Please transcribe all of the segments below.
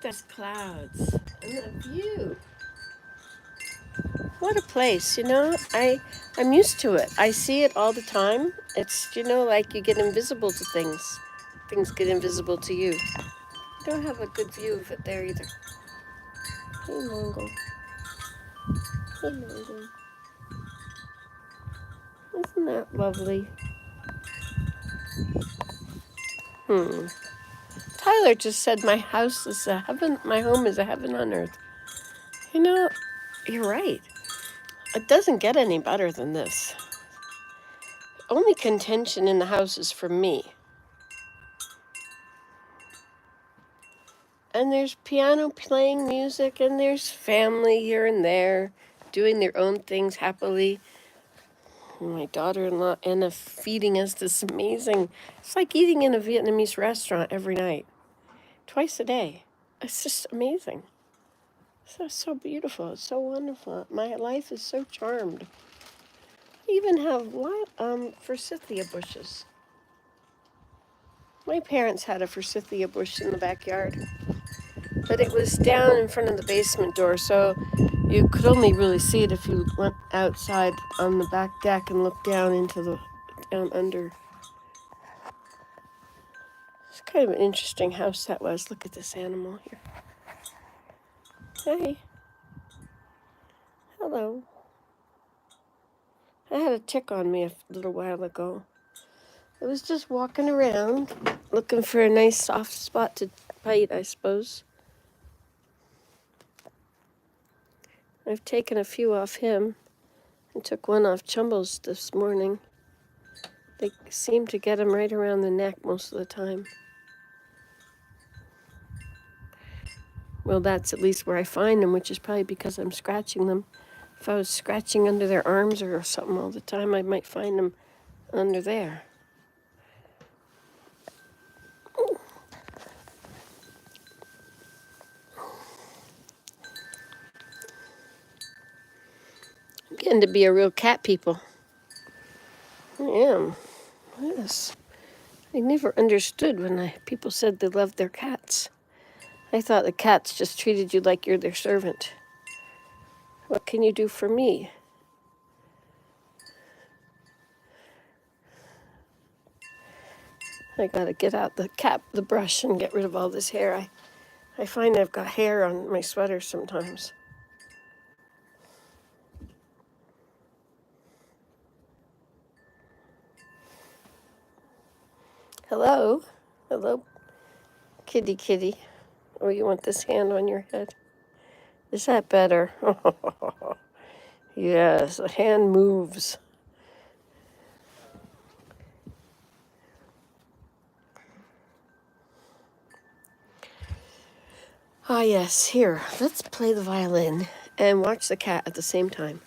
those clouds and the view. What a place, you know? I'm used to it. I see it all the time. It's, you know, like you get invisible to things. Things get invisible to you. Don't have a good view of it there either. Hey, Mongo. Hey, Mongo. Isn't that lovely? Tyler just said my house is a heaven, my home is a heaven on earth. You know, you're right. It doesn't get any better than this. Only contention in the house is for me. And there's piano playing music, and there's family here and there doing their own things happily. And my daughter-in-law Anna feeding us this amazing, it's like eating in a Vietnamese restaurant every night, twice a day. It's just amazing. So beautiful. It's so wonderful. My life is so charmed. I even have forsythia bushes. My parents had a forsythia bush in the backyard, but it was down in front of the basement door, so you could only really see it if you went outside on the back deck and looked down into the down under. It's kind of an interesting house that was. Look at this animal here. Hey, hello. I had a tick on me a little while ago. I was just walking around looking for a nice soft spot to bite, I suppose. I've taken a few off him and took one off Chumbles this morning. They seem to get him right around the neck most of the time. Well, that's at least where I find them, which is probably because I'm scratching them. If I was scratching under their arms or something all the time, I might find them under there. I'm getting to be a real cat people. I am. Yes. I never understood when people said they loved their cats. I thought the cats just treated you like you're their servant. What can you do for me? I gotta get out the brush and get rid of all this hair. I find I've got hair on my sweater sometimes. Hello? Hello, kitty kitty. Oh, you want this hand on your head? Is that better? Yes, the hand moves. Ah, yes, here, let's play the violin and watch the cat at the same time.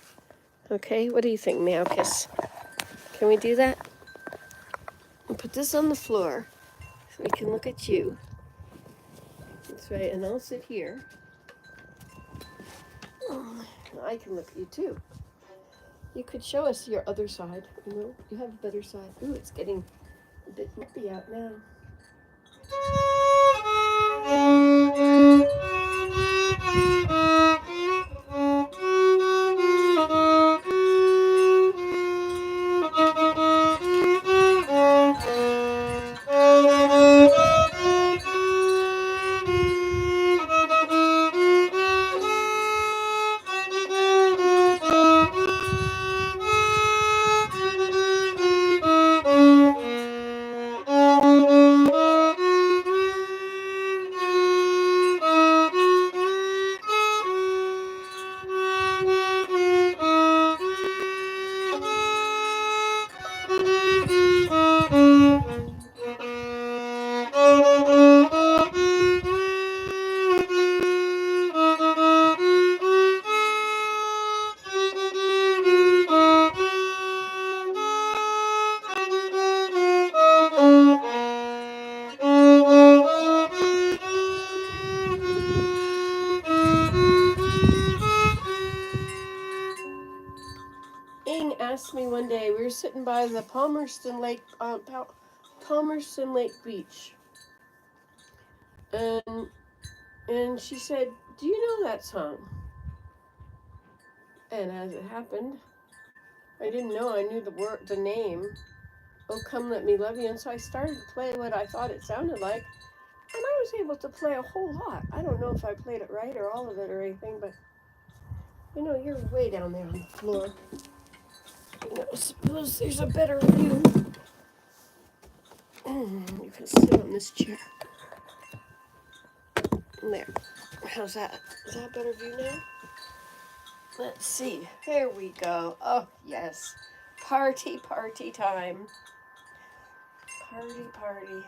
Okay, what do you think, Meow Kiss? Can we do that? I'll put this on the floor so we can look at you. That's right, and I'll sit here. Oh, I can look at you too. You could show us your other side. You know, you have a better side. Ooh, it's getting a bit nippy out now. Ing asked me one day, we were sitting by the Palmerston Lake Beach, and And she said, "Do you know that song?" And as it happened, I didn't know I knew the name. "Oh, Come Let Me Love You." And so I started to play what I thought it sounded like. And I was able to play a whole lot. I don't know if I played it right or all of it or anything, but you know, you're way down there on the floor. You know, suppose there's a better view. You can sit on this chair. There. How's that? Is that a better view now? Let's see. Here we go. Oh, yes. Party, party time. Party, party.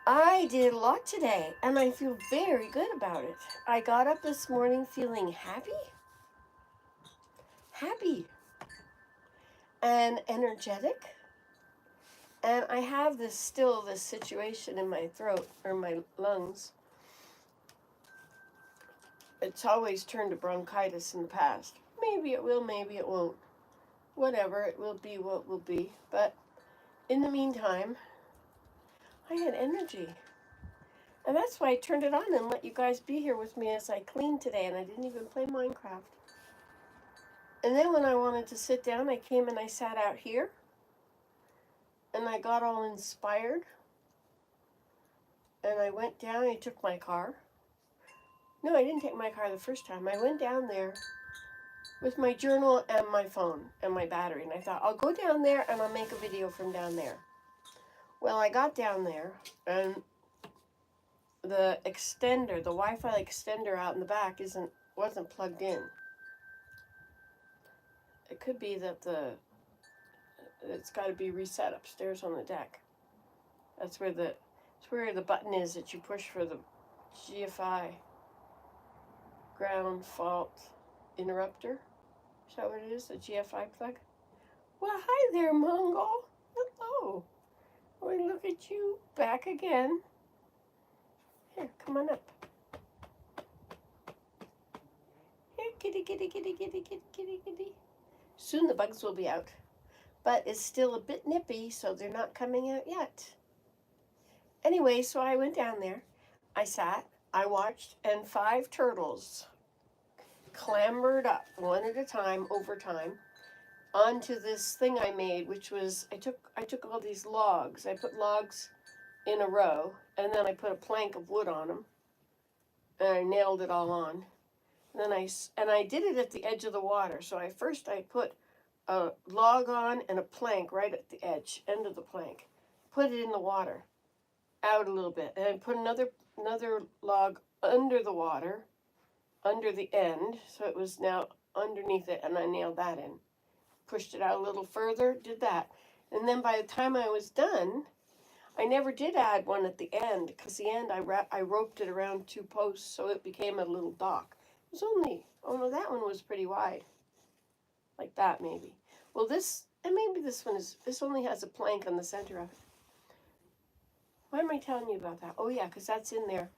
I did a lot today, and I feel very good about it. I got up this morning feeling happy, and energetic. And I have this situation in my throat or my lungs. It's always turned to bronchitis in the past. Maybe it will, maybe it won't. Whatever, it will be what will be. But in the meantime, I had energy. And that's why I turned it on and let you guys be here with me as I cleaned today, and I didn't even play Minecraft. And then when I wanted to sit down, I came and I sat out here, and I got all inspired. And I went down, I took my car. No, I didn't take my car the first time. I went down there with my journal and my phone and my battery. And I thought, I'll go down there and I'll make a video from down there. Well, I got down there and the extender, the Wi-Fi extender out in the back wasn't plugged in. It could be that it's got to be reset upstairs on the deck. That's where the button is that you push for the GFI ground fault interrupter. Is that what it is? The GFI plug? Well, hi there, Mongol. Hello. Well, look at you back again. Here, come on up. Here, kitty, kitty, kitty, kitty, kitty, kitty, kitty. Soon the bugs will be out. But it's still a bit nippy, so they're not coming out yet. Anyway, so I went down there. I sat, I watched, and 5 turtles clambered up one at a time over time onto this thing I made, which was I took all these logs. I put logs in a row, and then I put a plank of wood on them, and I nailed it all on. And then I did it at the edge of the water. So I put a log on and a plank right at the end of the plank. Put it in the water, out a little bit, and I put another log under the water, under the end, so it was now underneath it, and I nailed that in. Pushed it out a little further, did that. And then by the time I was done, I never did add one at the end, because the end I roped it around 2 posts, so it became a little dock. It was no, that one was pretty wide. Like that, maybe. Well, this only has a plank on the center of it. Why am I telling you about that? Oh, yeah, because that's in there.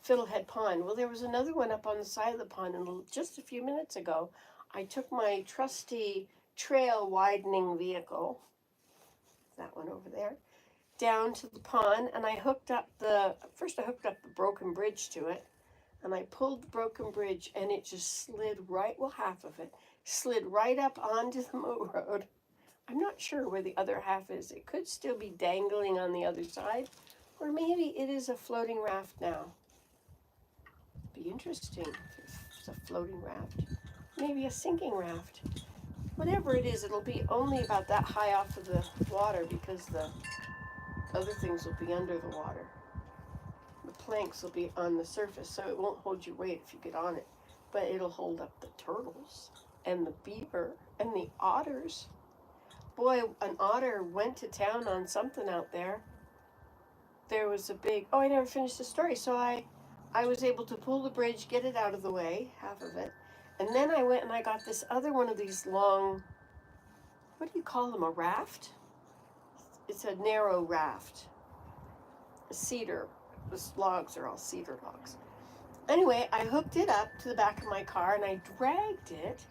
Fiddlehead Pond. Well, there was another one up on the side of the pond, and just a few minutes ago, I took my trusty trail widening vehicle, that one over there, down to the pond, and I hooked up the broken bridge to it, and I pulled the broken bridge, and it just slid right, well, half of it, slid right up onto the moat road. I'm not sure where the other half is. It could still be dangling on the other side, or maybe it is a floating raft now. Be interesting if it's a floating raft. Maybe a sinking raft. Whatever it is, it'll be only about that high off of the water because the other things will be under the water. The planks will be on the surface, so it won't hold your weight if you get on it. But it'll hold up the turtles and the beaver and the otters. Boy, an otter went to town on something out there. There was a big, I never finished the story. So I was able to pull the bridge, get it out of the way, half of it. And then I went and I got this other one of these long, what do you call them, a raft? It's a narrow raft. A cedar. The logs are all cedar logs. Anyway, I hooked it up to the back of my car and I dragged it.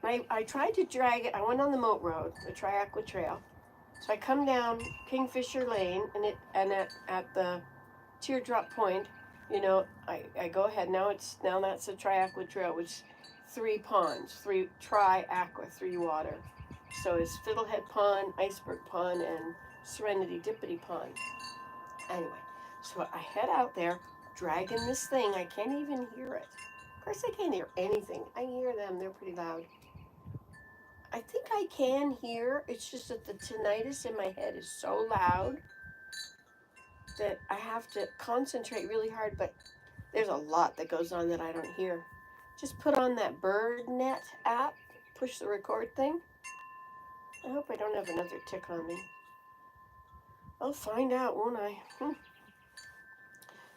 I tried to drag it. I went on the moat road, the Triaqua Trail. So I come down Kingfisher Lane and at the teardrop point, I go ahead. Now that's a tri-aqua trail, which 3 ponds, 3 water. So it's Fiddlehead Pond, Iceberg Pond, and Serenity Dippity Pond. Anyway, so I head out there, dragging this thing. I can't even hear it. Of course, I can't hear anything. I hear them. They're pretty loud. I think I can hear. It's just that the tinnitus in my head is so loud that I have to concentrate really hard, but there's a lot that goes on that I don't hear. Just put on that BirdNet app, push the record thing. I hope I don't have another tick on me. I'll find out, won't I?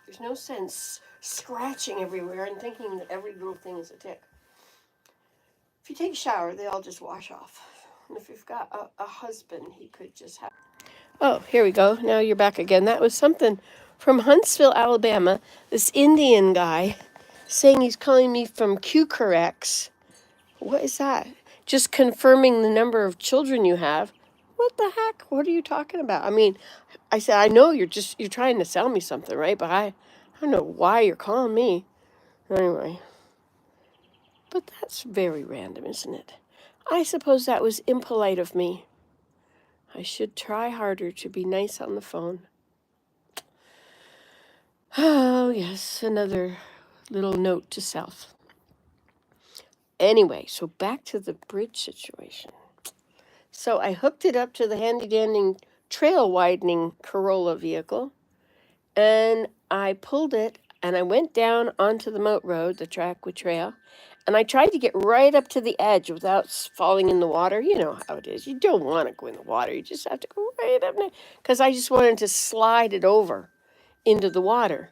There's no sense scratching everywhere and thinking that every little thing is a tick. If you take a shower, they all just wash off. And if you've got a husband, he could just have... Oh, here we go. Now you're back again. That was something from Huntsville, Alabama. This Indian guy saying he's calling me from QCorrex. What is that? Just confirming the number of children you have. What the heck? What are you talking about? I mean, I said, I know you're trying to sell me something, right? But I don't know why you're calling me. Anyway. But that's very random, isn't it? I suppose that was impolite of me. I should try harder to be nice on the phone. Oh, yes, another little note to self. Anyway, so back to the bridge situation. So I hooked it up to the handy-dandy trail widening Corolla vehicle, and I pulled it, and I went down onto the moat road, the Trackway Trail, and I tried to get right up to the edge without falling in the water. You know how it is. You don't want to go in the water. You just have to go right up there, because I just wanted to slide it over into the water.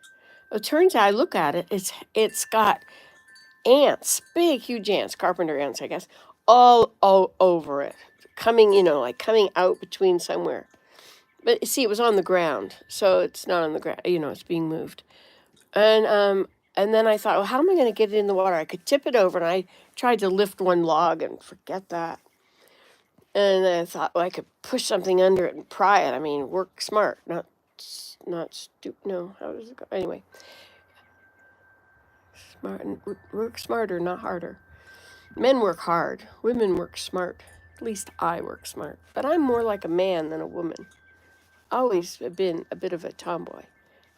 It turns out, I look at it, it's got ants, big, huge ants, carpenter ants, I guess, all over it, coming, like coming out between somewhere. But see, it was on the ground, so it's not on the ground, it's being moved. And then I thought, well, how am I going to get it in the water? I could tip it over, and I tried to lift one log and forget that. And then I thought, well, I could push something under it and pry it. I mean, work smart, not stupid. No, how does it go? Anyway, work smarter, not harder. Men work hard. Women work smart. At least I work smart. But I'm more like a man than a woman. Always been a bit of a tomboy.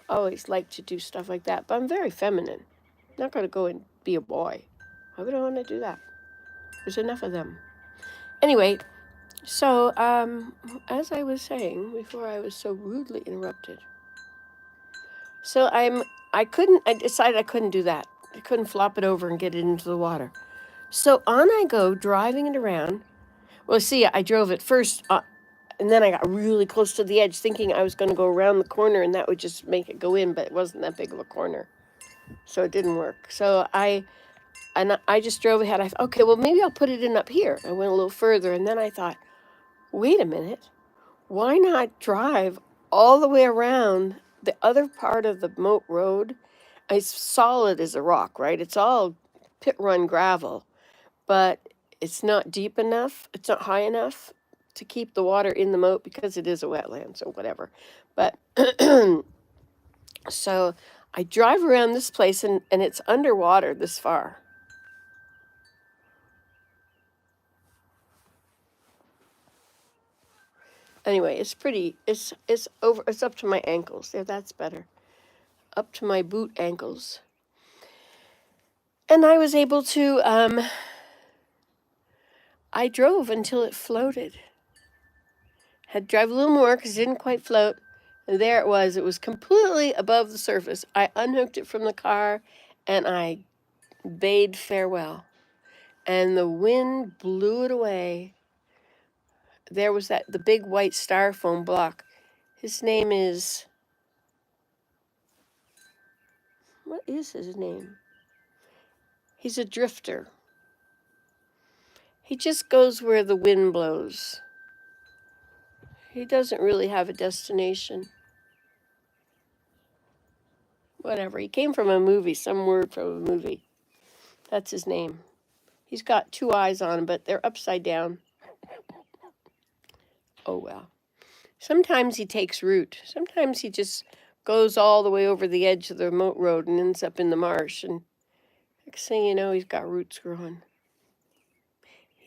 Always liked to do stuff like that. But I'm very feminine. Not going to go and be a boy. Why would I want to do that? There's enough of them. Anyway, so as I was saying before I was so rudely interrupted. So I decided I couldn't do that. I couldn't flop it over and get it into the water. So on I go, driving it around. Well, see, I drove it first, and then I got really close to the edge, thinking I was going to go around the corner, and that would just make it go in, but it wasn't that big of a corner. So it didn't work. So I just drove ahead. I thought, okay, well, maybe I'll put it in up here. I went a little further, and then I thought, wait a minute. Why not drive all the way around the other part of the moat road? It's solid as a rock, right? It's all pit run gravel, but it's not deep enough. It's not high enough to keep the water in the moat because it is a wetland, so whatever. But so I drive around this place, and it's underwater this far. Anyway, it's pretty. It's over. It's up to my ankles. There, that's better. Up to my boot ankles. And I was able to. I drove until it floated. Had to drive a little more because it didn't quite float. And there it was. It was completely above the surface. I unhooked it from the car, and I bade farewell. And the wind blew it away. There was the big white styrofoam block. His name is... What is his name? He's a drifter. He just goes where the wind blows. He doesn't really have a destination. Whatever. He came from a movie, some word from a movie. That's his name. He's got 2 eyes on him, but they're upside down. Oh, well. Sometimes he takes root. Sometimes he just goes all the way over the edge of the moat road and ends up in the marsh. And next thing you know, he's got roots growing.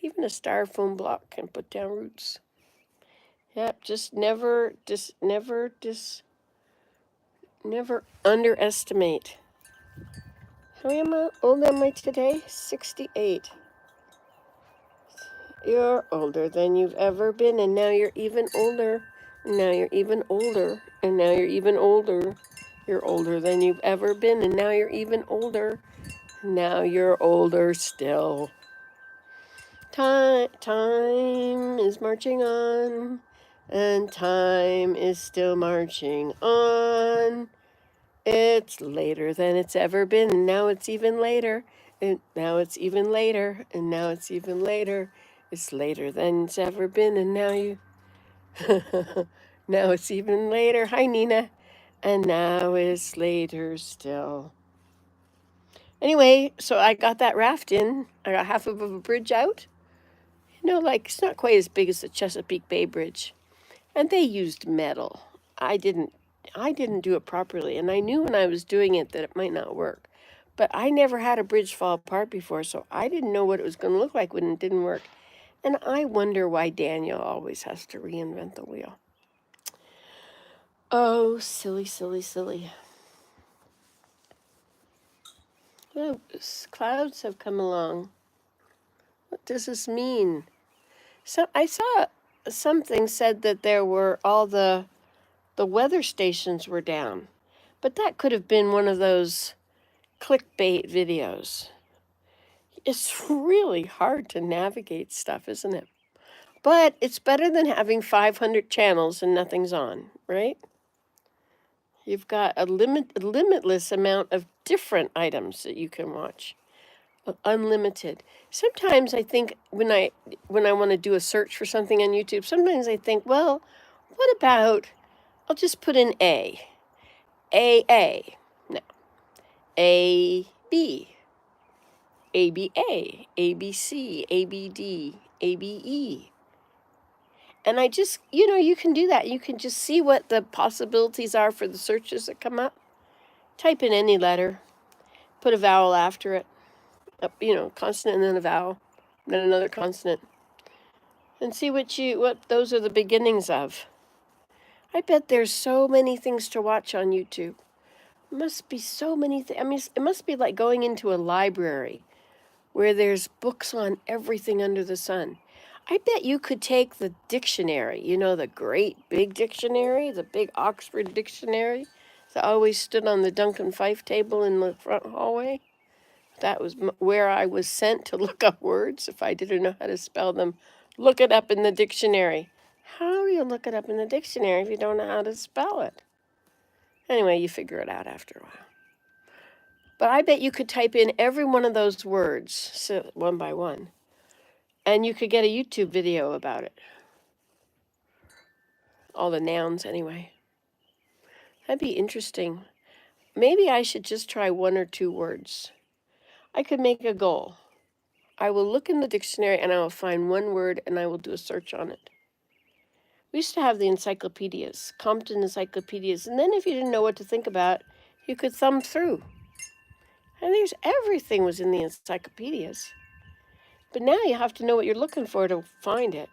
Even a styrofoam block can put down roots. Yep, just never underestimate. How old am I today? 68. You're older than you've ever been, and now you're even older. Now you're even older, and now you're even older. You're older than you've ever been, and now you're even older. Now you're older still. Time is marching on, and time is still marching on. It's later than it's ever been, and now it's even later. And now it's even later, and now it's even later. It's later than it's ever been, and now you. Now it's even later. Hi, Nina. And now it's later still. Anyway, so I got that raft in. I got half of a bridge out. You know, like it's not quite as big as the Chesapeake Bay Bridge. And they used metal. I didn't do it properly, and I knew when I was doing it that it might not work. But I never had a bridge fall apart before, so I didn't know what it was going to look like when it didn't work. And I wonder why Daniel always has to reinvent the wheel. Oh, silly, silly, silly. Those clouds have come along. What does this mean? So I saw something said that there were all the weather stations were down. But that could have been one of those clickbait videos. It's really hard to navigate stuff, isn't it? But it's better than having 500 channels and nothing's on, right? You've got a limitless amount of different items that you can watch. Unlimited. Sometimes I think when I want to do a search for something on YouTube, sometimes I think, well, what about I'll just put in A. No. AB. ABA, ABC, ABD, ABE. And I just, you can do that. You can just see what the possibilities are for the searches that come up. Type in any letter, put a vowel after it, consonant and then a vowel, then another consonant, and see what those are the beginnings of. I bet there's so many things to watch on YouTube. Must be so many things. I mean, it must be like going into a library where there's books on everything under the sun. I bet you could take the dictionary, the great big dictionary, the big Oxford dictionary that always stood on the Duncan Fife table in the front hallway. That was where I was sent to look up words if I didn't know how to spell them. Look it up in the dictionary. How do you look it up in the dictionary if you don't know how to spell it? Anyway, you figure it out after a while. But I bet you could type in every one of those words, one by one, and you could get a YouTube video about it. All the nouns, anyway. That'd be interesting. Maybe I should just try one or two words. I could make a goal. I will look in the dictionary and I will find one word and I will do a search on it. We used to have the encyclopedias, Compton encyclopedias, and then if you didn't know what to think about, you could thumb through. And everything was in the encyclopedias. But now you have to know what you're looking for to find it.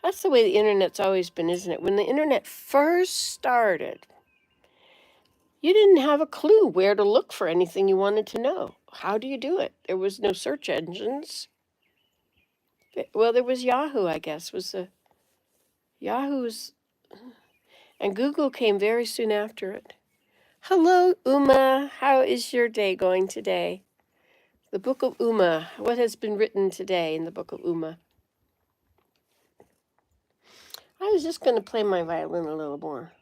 That's the way the internet's always been, isn't it? When the internet first started, you didn't have a clue where to look for anything you wanted to know. How do you do it? There was no search engines. Well, there was Yahoo, I guess, Yahoo's, and Google came very soon after it. Hello, Uma. How is your day going today? The Book of Uma. What has been written today in the Book of Uma? I was just going to play my violin a little more.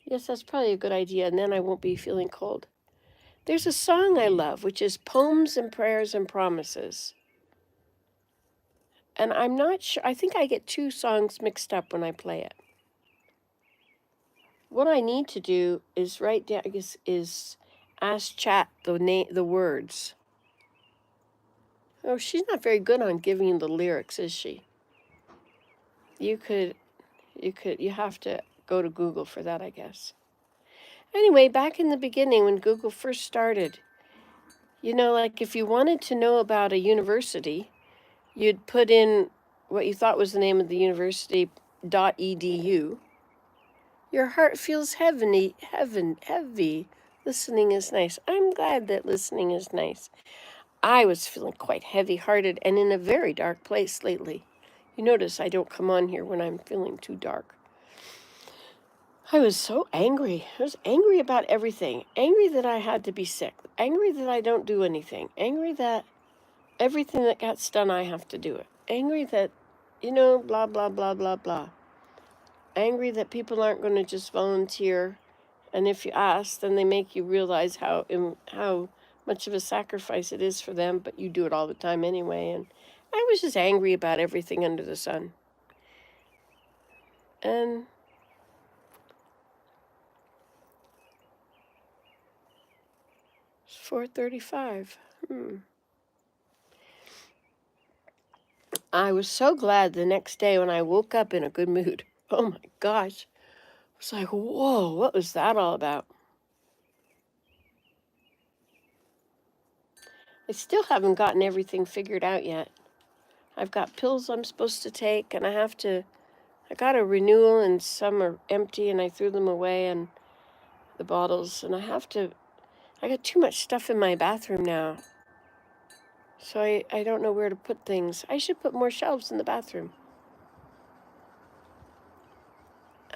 Yes, that's probably a good idea, and then I won't be feeling cold. There's a song I love, which is Poems and Prayers and Promises. And I'm not sure, I think I get two songs mixed up when I play it. What I need to do is write down, is ask chat the words. Oh, she's not very good on giving you the lyrics, is she? You have to go to Google for that, I guess. Anyway, back in the beginning when Google first started, you know, like if you wanted to know about a university, you'd put in what you thought was the name of the university, .edu. Your heart feels heavy. Listening is nice. I'm glad that listening is nice. I was feeling quite heavy-hearted and in a very dark place lately. You notice I don't come on here when I'm feeling too dark. I was so angry. I was angry about everything. Angry that I had to be sick. Angry that I don't do anything. Angry that everything that gets done, I have to do it. Angry that, you know, blah, blah, blah, blah, blah. Angry that people aren't going to just volunteer. And if you ask, then they make you realize how much of a sacrifice it is for them, but you do it all the time anyway. And I was just angry about everything under the sun. And it's 4:35. I was so glad the next day when I woke up in a good mood. Oh my gosh. I was like, whoa, what was that all about? I still haven't gotten everything figured out yet. I've got pills I'm supposed to take, and I got a renewal, and some are empty, and I threw them away, and the bottles, and I got too much stuff in my bathroom now. So I don't know where to put things. I should put more shelves in the bathroom.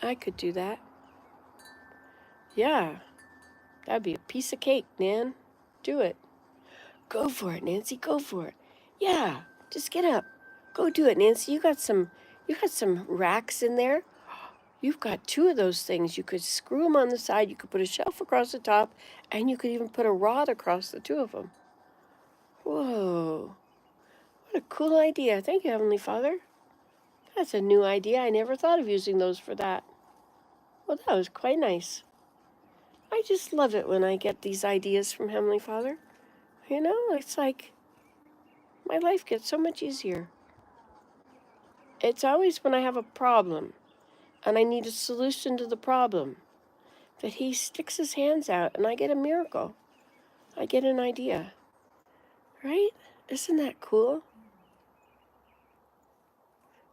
I could do that. Yeah, that'd be a piece of cake, Nan. Do it. Go for it, Nancy. Go for it. Yeah, just get up. Go do it, Nancy. You got some racks in there. You've got two of those things. You could screw them on the side. You could put a shelf across the top, and you could even put a rod across the two of them. Whoa. What a cool idea. Thank you, Heavenly Father. That's a new idea. I never thought of using those for that. Well, that was quite nice. I just love it when I get these ideas from Heavenly Father. You know, it's like my life gets so much easier. It's always when I have a problem and I need a solution to the problem that He sticks His hands out and I get a miracle. I get an idea. Right? Isn't that cool?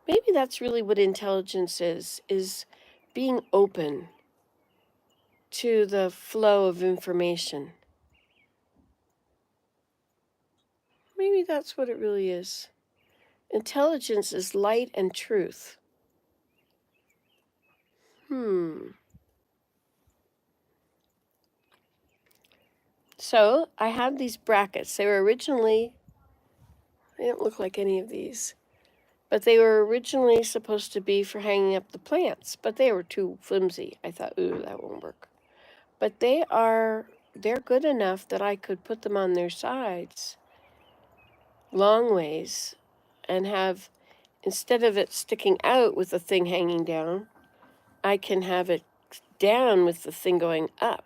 Maybe that's really what intelligence is being open to the flow of information. Maybe that's what it really is. Intelligence is light and truth. So I have these brackets. They don't look like any of these, but they were originally supposed to be for hanging up the plants, but they were too flimsy. I thought, ooh, that won't work. But they're good enough that I could put them on their sides long ways and have, instead of it sticking out with the thing hanging down, I can have it down with the thing going up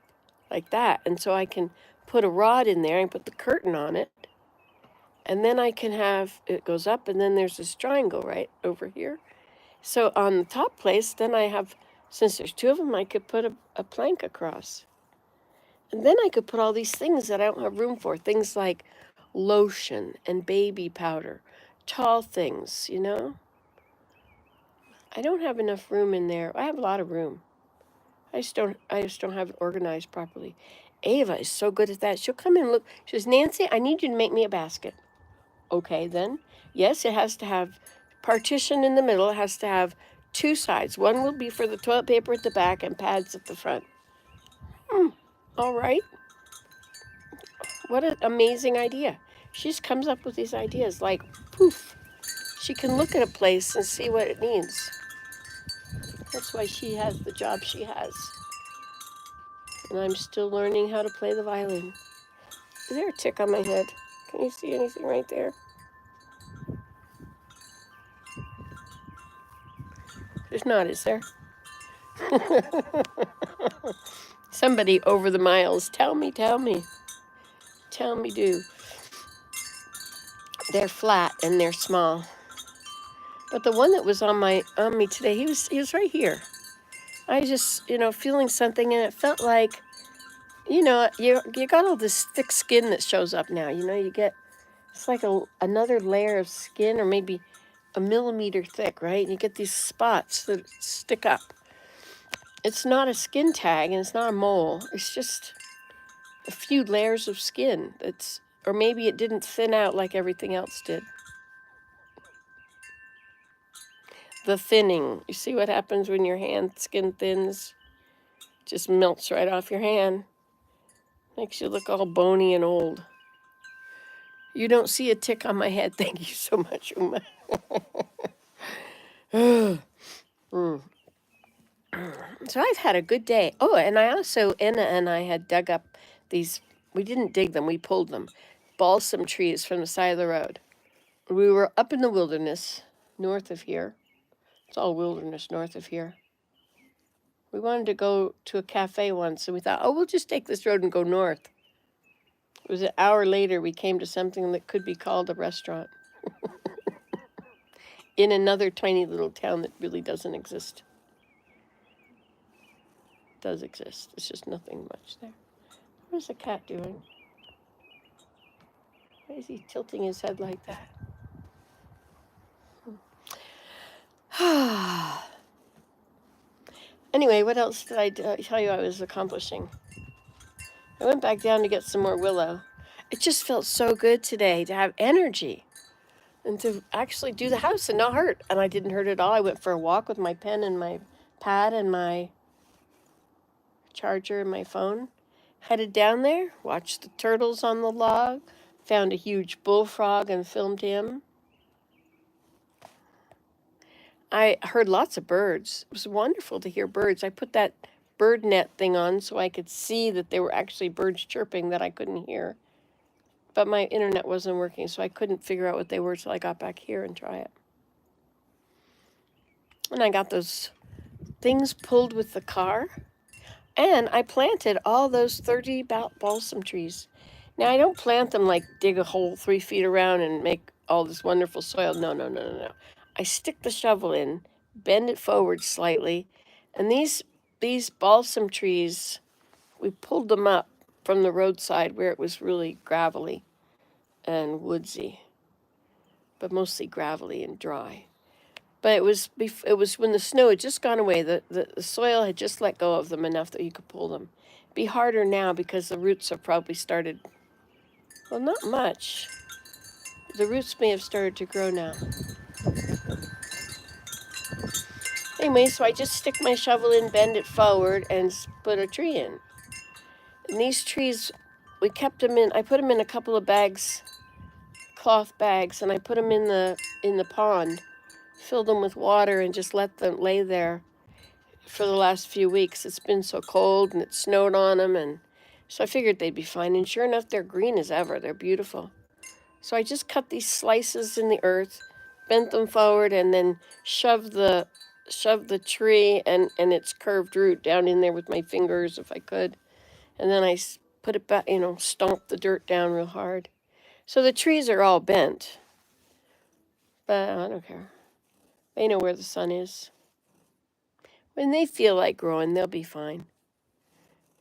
like that. And so I can put a rod in there and put the curtain on it. And then I can have, it goes up and then there's this triangle right over here. So on the top place, then I have, since there's two of them, I could put a plank across. And then I could put all these things that I don't have room for. Things like lotion and baby powder, tall things, you know? I don't have enough room in there. I have a lot of room. I just don't have it organized properly. Ava is so good at that. She'll come in and look. She says, Nancy, I need you to make me a basket. Okay, then. Yes, it has to have partition in the middle. It has to have two sides. One will be for the toilet paper at the back and pads at the front. All right. What an amazing idea. She just comes up with these ideas like, poof. She can look at a place and see what it needs. That's why she has the job she has. And I'm still learning how to play the violin. Is there a tick on my head? Can you see anything right there? There's not, is there? Somebody over the miles, tell me. Tell me, do. They're flat and they're small. But the one that was on me today, he was right here. I just, feeling something, and it felt like You know, you got all this thick skin that shows up now. You know, you get, it's like another layer of skin, or maybe a millimeter thick, right? And you get these spots that stick up. It's not a skin tag and it's not a mole. It's just a few layers of skin that's, or maybe it didn't thin out like everything else did. The thinning. You see what happens when your hand skin thins? Just melts right off your hand. Makes you look all bony and old. You don't see a tick on my head. Thank you so much, Uma. Mm. So I've had a good day. Oh, and I also, Anna and I had dug up these, we didn't dig them, we pulled them, balsam trees from the side of the road. We were up in the wilderness north of here. It's all wilderness north of here. We wanted to go to a cafe once, and we thought, oh, we'll just take this road and go north. It was an hour later, we came to something that could be called a restaurant in another tiny little town that really doesn't exist. Does exist. It's just nothing much there. What is the cat doing? Why is he tilting his head like that? Anyway, what else did I tell you I was accomplishing? I went back down to get some more willow. It just felt so good today to have energy and to actually do the house and not hurt. And I didn't hurt at all. I went for a walk with my pen and my pad and my charger and my phone. Headed down there, watched the turtles on the log, found a huge bullfrog and filmed him. I heard lots of birds. It was wonderful to hear birds. I put that bird net thing on so I could see that there were actually birds chirping that I couldn't hear. But my internet wasn't working, so I couldn't figure out what they were till I got back here and try it. And I got those things pulled with the car. And I planted all those 30 balsam trees. Now, I don't plant them like dig a hole 3 feet around and make all this wonderful soil. No. I stick the shovel in, bend it forward slightly, and these balsam trees, we pulled them up from the roadside where it was really gravelly and woodsy, but mostly gravelly and dry. But it was when the snow had just gone away, the soil had just let go of them enough that you could pull them. It'd be harder now because the roots have probably started, well, not much. The roots may have started to grow now. Anyway, so I just stick my shovel in, bend it forward, and put a tree in. And these trees, we kept them in, I put them in a couple of bags, cloth bags, and I put them in the pond, filled them with water, and just let them lay there for the last few weeks. It's been so cold, and it snowed on them, and so I figured they'd be fine. And sure enough, they're green as ever. They're beautiful. So I just cut these slices in the earth, bent them forward, and then shoved the tree and its curved root down in there with my fingers if I could. And then I put it back, stomped the dirt down real hard. So the trees are all bent, but I don't care. They know where the sun is. When they feel like growing, they'll be fine.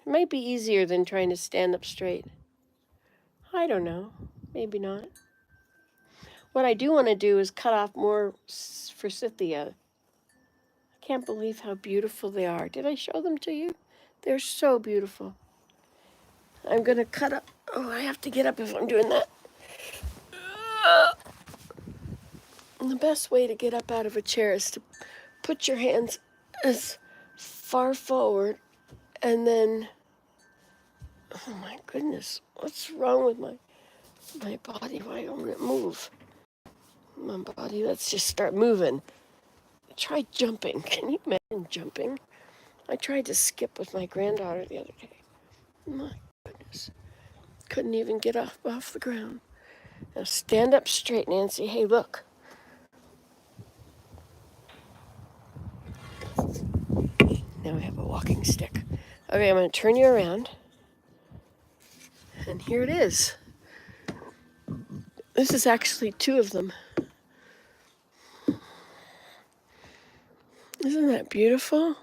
It might be easier than trying to stand up straight. I don't know. Maybe not. What I do want to do is cut off more forsythia. I can't believe how beautiful they are. Did I show them to you? They're so beautiful. I'm going to cut up. Oh, I have to get up if I'm doing that. And the best way to get up out of a chair is to put your hands as far forward and then, oh my goodness, what's wrong with my body? Why don't it move? My body, let's just start moving. Try jumping. Can you imagine jumping? I tried to skip with my granddaughter the other day. My goodness. Couldn't even get off the ground. Now stand up straight, Nancy. Hey, look. Now I have a walking stick. Okay, I'm going to turn you around. And here it is. This is actually 2 of them. Isn't that beautiful?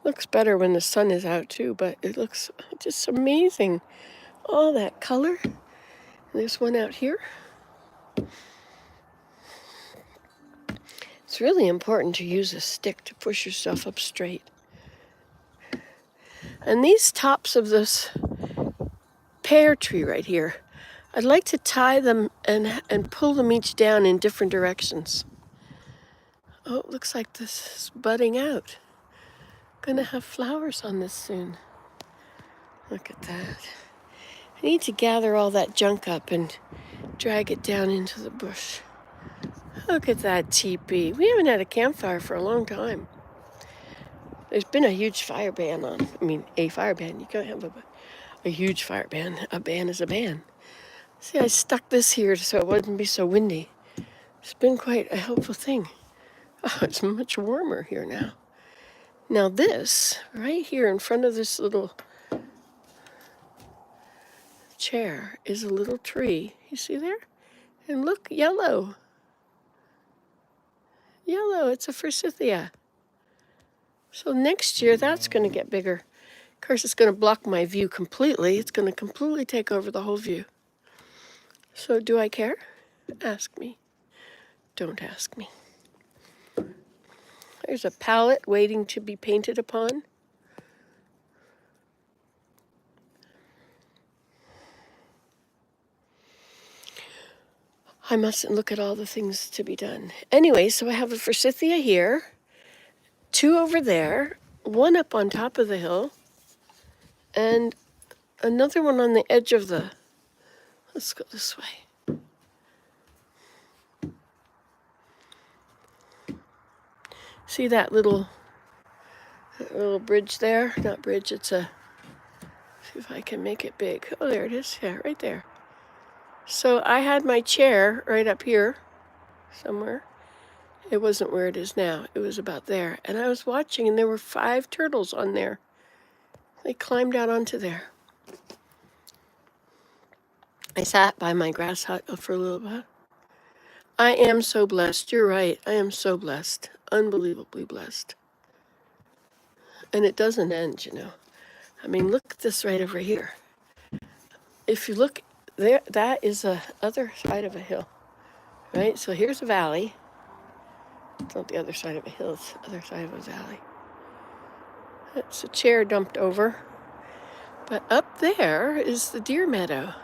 Look Looks better when the sun is out too, but it looks just amazing. All that color. There's one out here. It's really important to use a stick to push yourself up straight. And these tops of this pear tree right here, I'd like to tie them and pull them each down in different directions. Oh, it looks like this is budding out. Gonna have flowers on this soon. Look at that. I need to gather all that junk up and drag it down into the bush. Look at that teepee. We haven't had a campfire for a long time. There's been a huge fire ban on. I mean, a fire ban. You can't have a huge fire ban. A ban is a ban. See, I stuck this here so it wouldn't be so windy. It's been quite a helpful thing. Oh, it's much warmer here now. Now this, right here in front of this little chair, is a little tree. You see there? And look, yellow. Yellow, it's a forsythia. So next year, that's going to get bigger. Of course, it's going to block my view completely. It's going to completely take over the whole view. So do I care? Ask me. Don't ask me. There's a palette waiting to be painted upon. I mustn't look at all the things to be done. Anyway, so I have a forsythia here, 2 over there, 1 up on top of the hill, and another one on the edge of the... Let's go this way. See that little bridge there? Not bridge, it's a... See if I can make it big. Oh, there it is. Yeah, right there. So I had my chair right up here somewhere. It wasn't where it is now. It was about there. And I was watching, and there were 5 turtles on there. They climbed out onto there. I sat by my grass hut for a little bit. I am so blessed. You're right. I am so blessed. Unbelievably blessed. And it doesn't end, you know. I mean, look at this right over here. If you look there, that is the other side of a hill, right? So here's a valley. It's not the other side of a hill, it's the other side of a valley. That's a chair dumped over. But up there is the deer meadow.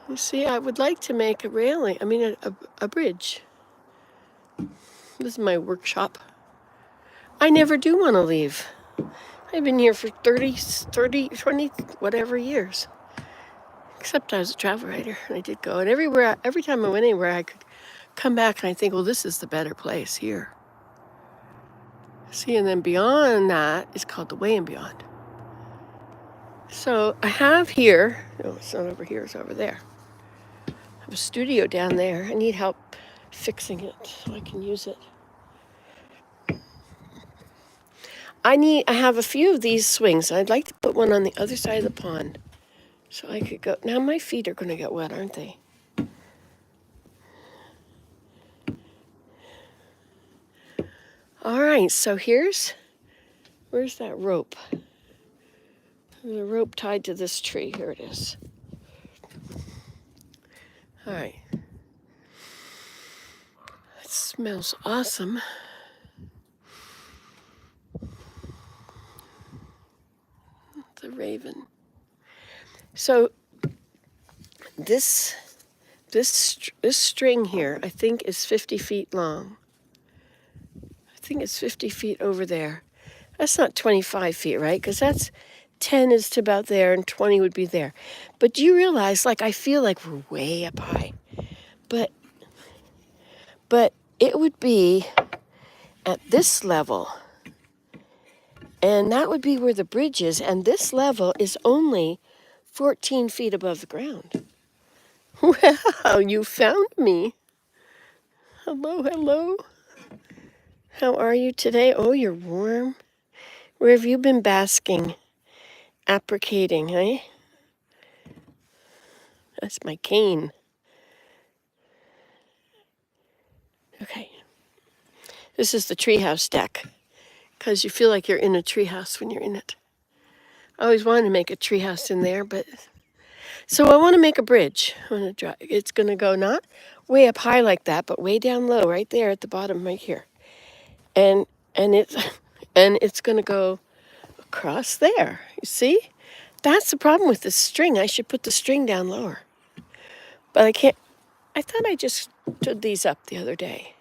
You see, I would like to make a railing, a bridge. This is my workshop. I never do want to leave. I've been here for 20, whatever years. Except I was a travel writer, and I did go. And every time I went anywhere, I could come back and I think, well, this is the better place here. See, and then beyond that is called the way and beyond. So I have here, no, it's not over here, it's over there. I have a studio down there. I need help fixing it so I can use it. I have a few of these swings. I'd like to put one on the other side of the pond so I could go. Now my feet are going to get wet, aren't they? All right, so where's that rope? There's a rope tied to this tree. Here it is. All right. It smells awesome. The raven. So this string here, I think, is 50 feet long. I think it's 50 feet over there. That's not 25 feet, right? Because that's 10 is to about there and 20 would be there. But do you realize, like, I feel like we're way up high. But it would be at this level. And that would be where the bridge is. And this level is only 14 feet above the ground. Wow, you found me. Hello, hello. How are you today? Oh, you're warm. Where have you been basking? Applicating, eh? That's my cane. Okay. This is the treehouse deck. because you feel like you're in a treehouse when you're in it. I always wanted to make a treehouse in there, but so I want to make a bridge. I want to draw. It's going to go not way up high like that, but way down low, right there at the bottom, right here, and it's and it's going to go across there. You see, that's the problem with the string. I should put the string down lower, but I can't. I thought I just stood these up the other day.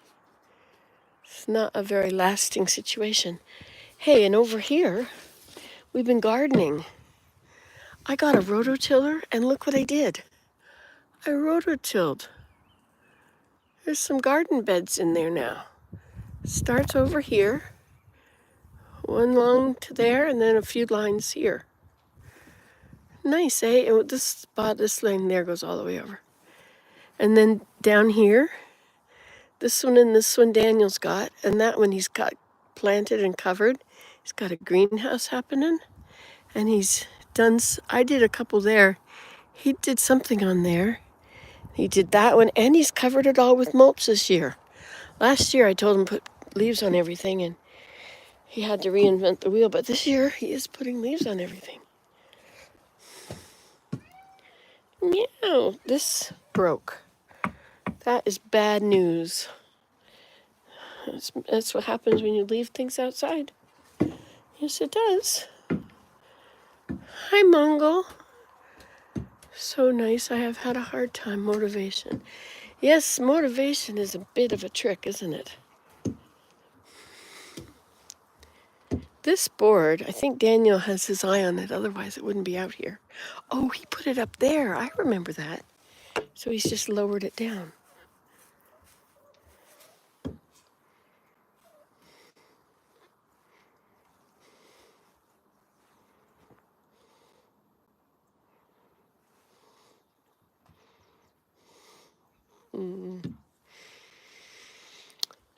It's not a very lasting situation. Hey, and over here, we've been gardening. I got a rototiller, and look what I did. I rototilled. There's some garden beds in there now. Starts over here, one long to there, and then a few lines here. Nice, eh? And this spot, this line there goes all the way over. And then down here, this one and this one Daniel's got, and that one he's got planted and covered. He's got a greenhouse happening, and he's done, I did a couple there. He did something on there. He did that one, and he's covered it all with mulch this year. Last year I told him put leaves on everything, and he had to reinvent the wheel, but this year he is putting leaves on everything. Meow, this broke. That is bad news. That's what happens when you leave things outside. Yes, it does. Hi, Mongol. So nice. I have had a hard time. Motivation. Yes, motivation is a bit of a trick, isn't it? This board, I think Daniel has his eye on it, otherwise it wouldn't be out here. Oh, he put it up there. I remember that. So he's just lowered it down.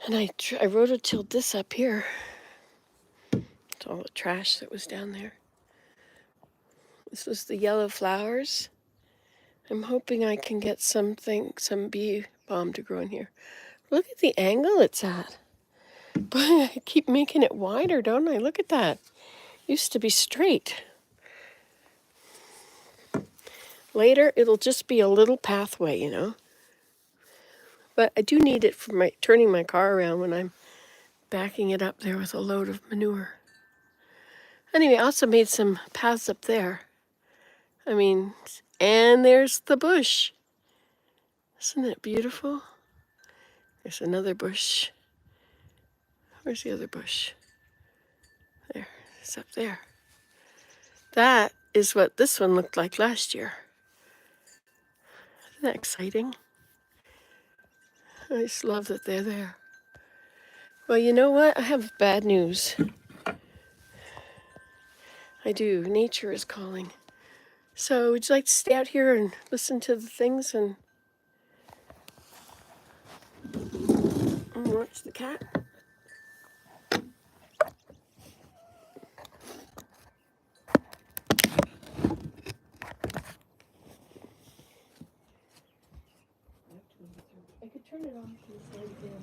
And I rototilled this up here. It's all the trash that was down there. This was the yellow flowers. I'm hoping I can get some bee balm to grow in here. Look at the angle it's at. But I keep making it wider, don't I? Look at that. Used to be straight. Later, it'll just be a little pathway, you know. But I do need it for turning my car around when I'm backing it up there with a load of manure. Anyway, I also made some paths up there. I mean, and there's the bush. Isn't it beautiful? There's another bush. Where's the other bush? There, it's up there. That is what this one looked like last year. Isn't that exciting? I just love that they're there. Well, you know what? I have bad news. I do. Nature is calling. So would you like to stay out here and listen to the things and watch the cat? I could turn it off and say it again.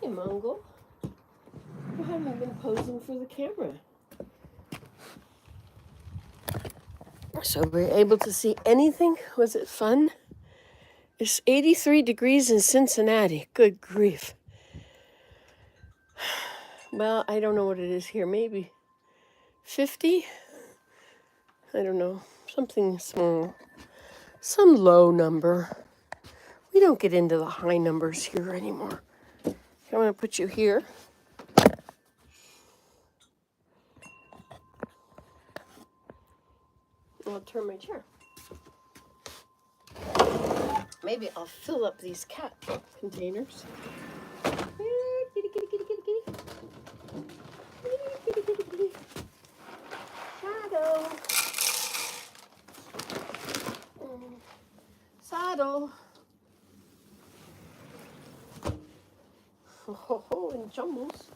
Hey, Mongol. You haven't been posing for the camera. So we're able to see anything? Was it fun? It's 83 degrees in Cincinnati. Good grief. Well, I don't know what it is here. Maybe 50? I don't know. Something small. Some low number. We don't get into the high numbers here anymore. I'm going to put you here. I'll turn my chair. Maybe I'll fill up these cat containers. Kitty, kitty, kitty, kitty, kitty. Kitty, kitty, kitty, kitty. Shadow. Saddle. Oh, and jumbles.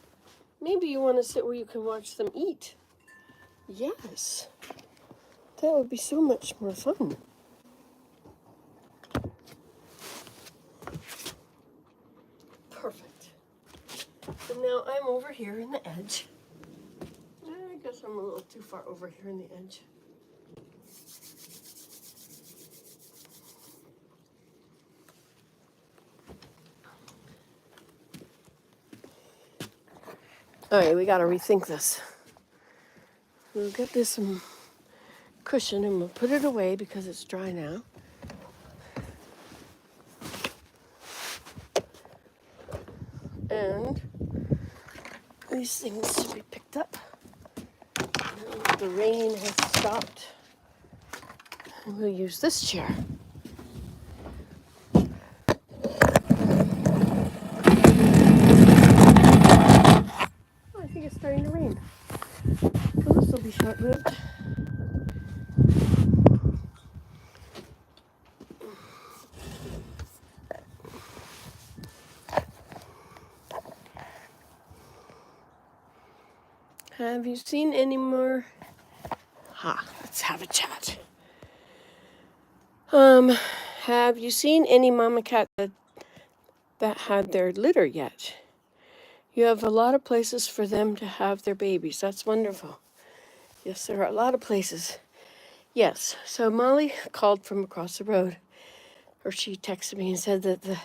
Maybe you want to sit where you can watch them eat. Yes. That would be so much more fun. Perfect. And now I'm over here in the edge. I guess I'm a little too far over here in the edge. All right, we got to rethink this. We'll get this cushion and we'll put it away because it's dry now. And these things should be picked up. The rain has stopped. And we'll use this chair. I think it's starting to rain. So this will be short-lived. Have you seen any more? Let's have a chat. Have you seen any mama cat that had their litter yet? You have a lot of places for them to have their babies. That's wonderful. Yes, there are a lot of places. Yes, so Molly called from across the road, or she texted me and said that the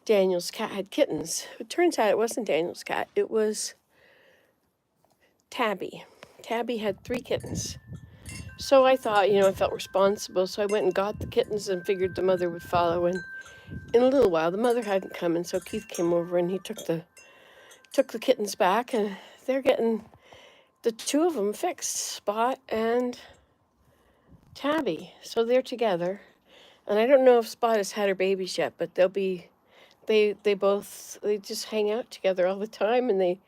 Daniel's cat had kittens. It turns out it wasn't Daniel's cat. It was Tabby. Tabby had 3 kittens. So I thought, I felt responsible. So I went and got the kittens and figured the mother would follow. And in a little while, the mother hadn't come. And so Keith came over and he took the kittens back. And they're getting the 2 of them fixed, Spot and Tabby. So they're together. And I don't know if Spot has had her babies yet, but they just hang out together all the time, and they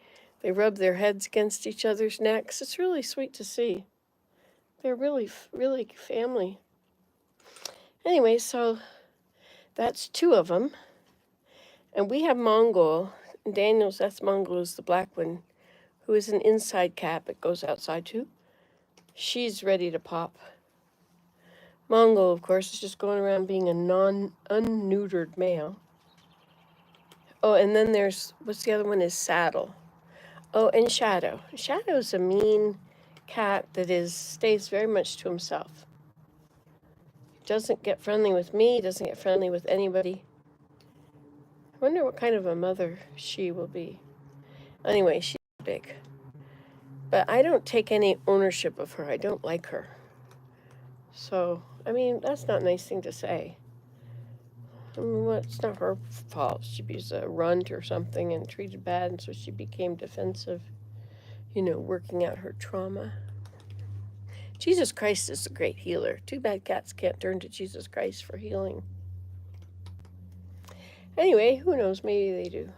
rub their heads against each other's necks. It's really sweet to see. They're really, really family. Anyway, so that's 2 of them. And we have Mongol. Daniel's, that's Mongol, is the black one, who is an inside cat but goes outside too. She's ready to pop. Mongol, of course, is just going around being a unneutered male. Oh, and then there's, what's the other one, is Saddle. Oh, and Shadow. Shadow's a mean cat that stays very much to himself. Doesn't get friendly with me, doesn't get friendly with anybody. I wonder what kind of a mother she will be. Anyway, she's big. But I don't take any ownership of her. I don't like her. So, that's not a nice thing to say. It's not her fault. She was a runt or something and treated bad, and so she became defensive, working out her trauma. Jesus Christ is a great healer. Too bad cats can't turn to Jesus Christ for healing. Anyway, who knows? Maybe they do.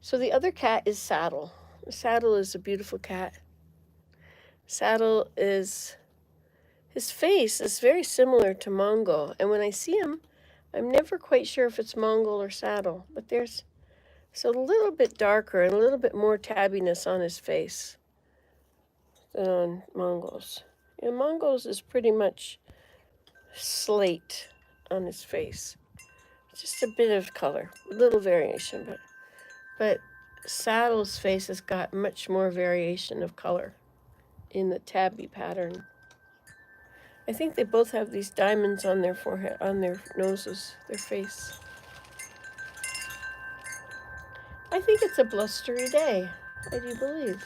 So the other cat is Saddle. Saddle is a beautiful cat. Saddle his face is very similar to Mongol. And when I see him, I'm never quite sure if it's Mongol or Saddle. But it's a little bit darker and a little bit more tabbiness on his face than on Mongol's. Mongol's is pretty much slate on his face. Just a bit of color, a little variation, but Saddle's face has got much more variation of color in the tabby pattern. I think they both have these diamonds on their forehead, on their noses, their face. I think it's a blustery day. I do believe.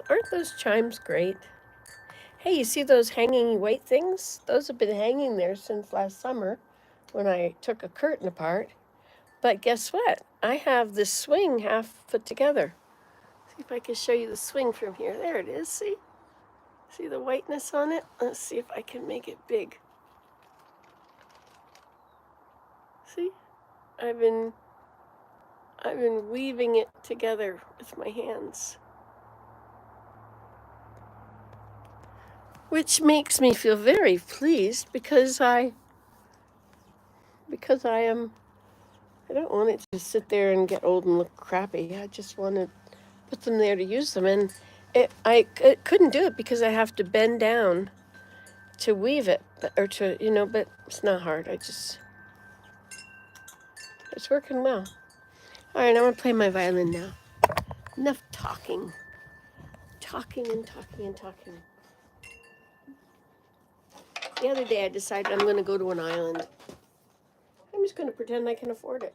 Aren't those chimes great? Hey, you see those hanging weight things? Those have been hanging there since last summer when I took a curtain apart. But guess what? I have this swing half put together. See if I can show you the swing from here. There it is, see? See the whiteness on it? Let's see if I can make it big. See? I've been weaving it together with my hands. Which makes me feel very pleased because I don't want it to sit there and get old and look crappy. I just want to put them there to use them. And I couldn't do it because I have to bend down to weave it, or to, but it's not hard. It's working well. All right, I'm going to play my violin now. Enough talking. Talking and talking and talking. The other day I decided I'm going to go to an island. I'm just going to pretend I can afford it.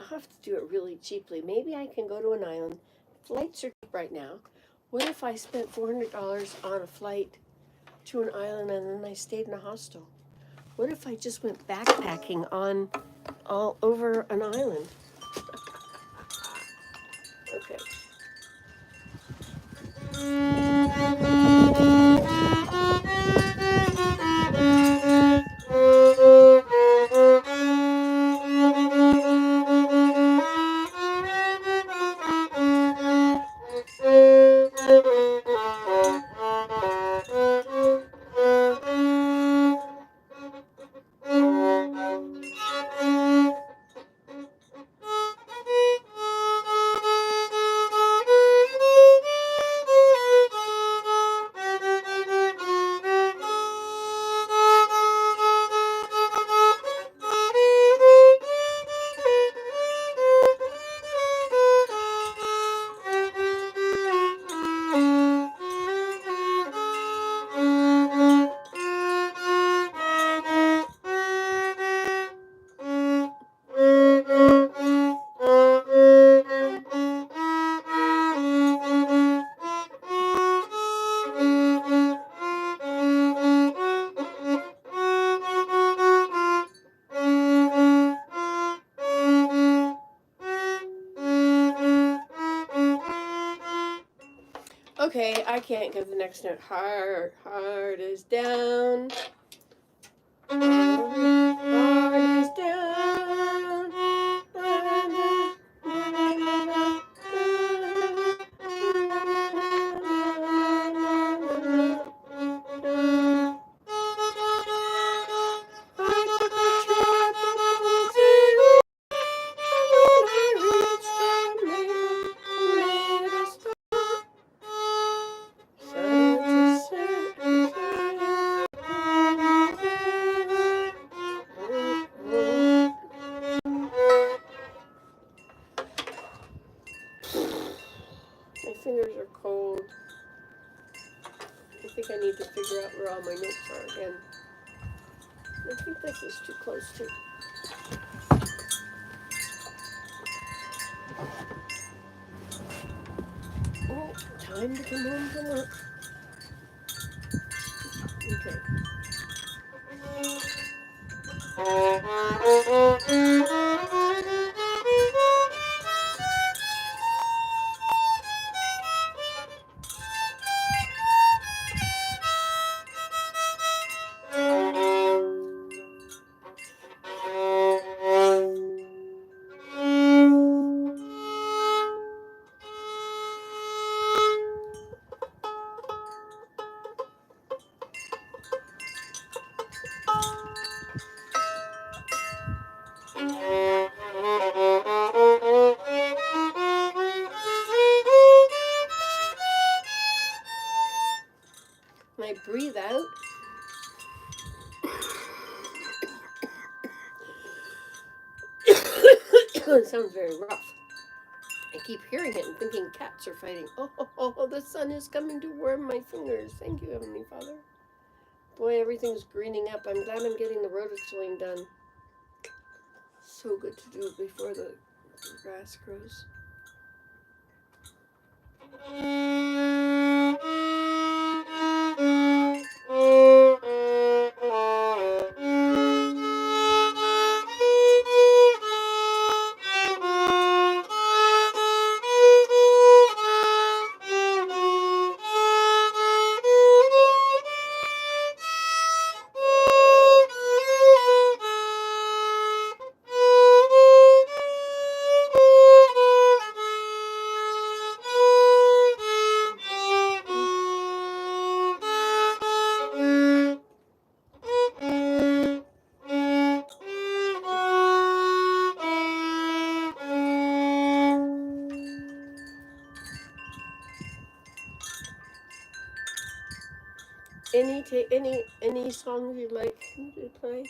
I'll have to do it really cheaply. Maybe I can go to an island. Flights are cheap right now. What if I spent $400 on a flight to an island and then I stayed in a hostel? What if I just went backpacking on all over an island? Okay. Okay, I can't get the next note. Heart is down. Heart is down. My fingers are cold. I think I need to figure out where all my notes are again. I think this is too close to. Oh, time to come home from work. Okay. It sounds very rough. I keep hearing it and thinking cats are fighting. Oh, the sun is coming to warm my fingers. Thank you, Heavenly Father. Boy, everything's greening up. I'm glad I'm getting the rototilling done. So good to do it before the grass grows. Any songs you'd like to play?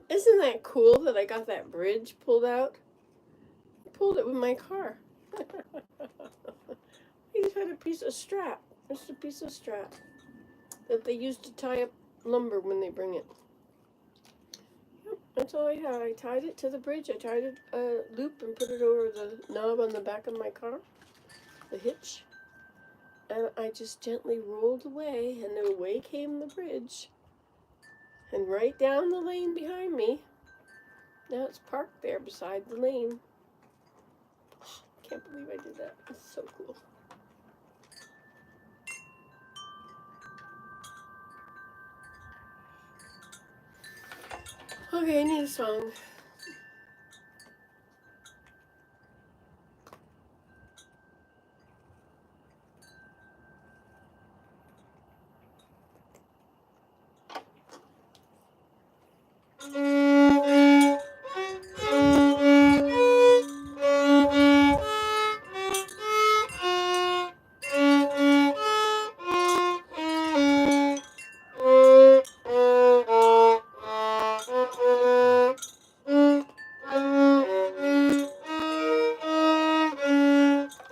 Isn't that cool that I got that bridge pulled out? I pulled it with my car. I just had a piece of strap. Just a piece of strap that they use to tie up lumber when they bring it. Yep, that's all I had. I tied it to the bridge. I tied it a loop and put it over the knob on the back of my car, the hitch. And I just gently rolled away, and then away came the bridge. And right down the lane behind me. Now it's parked there beside the lane. Oh, can't at that. It's so cool. Okay, I need a song.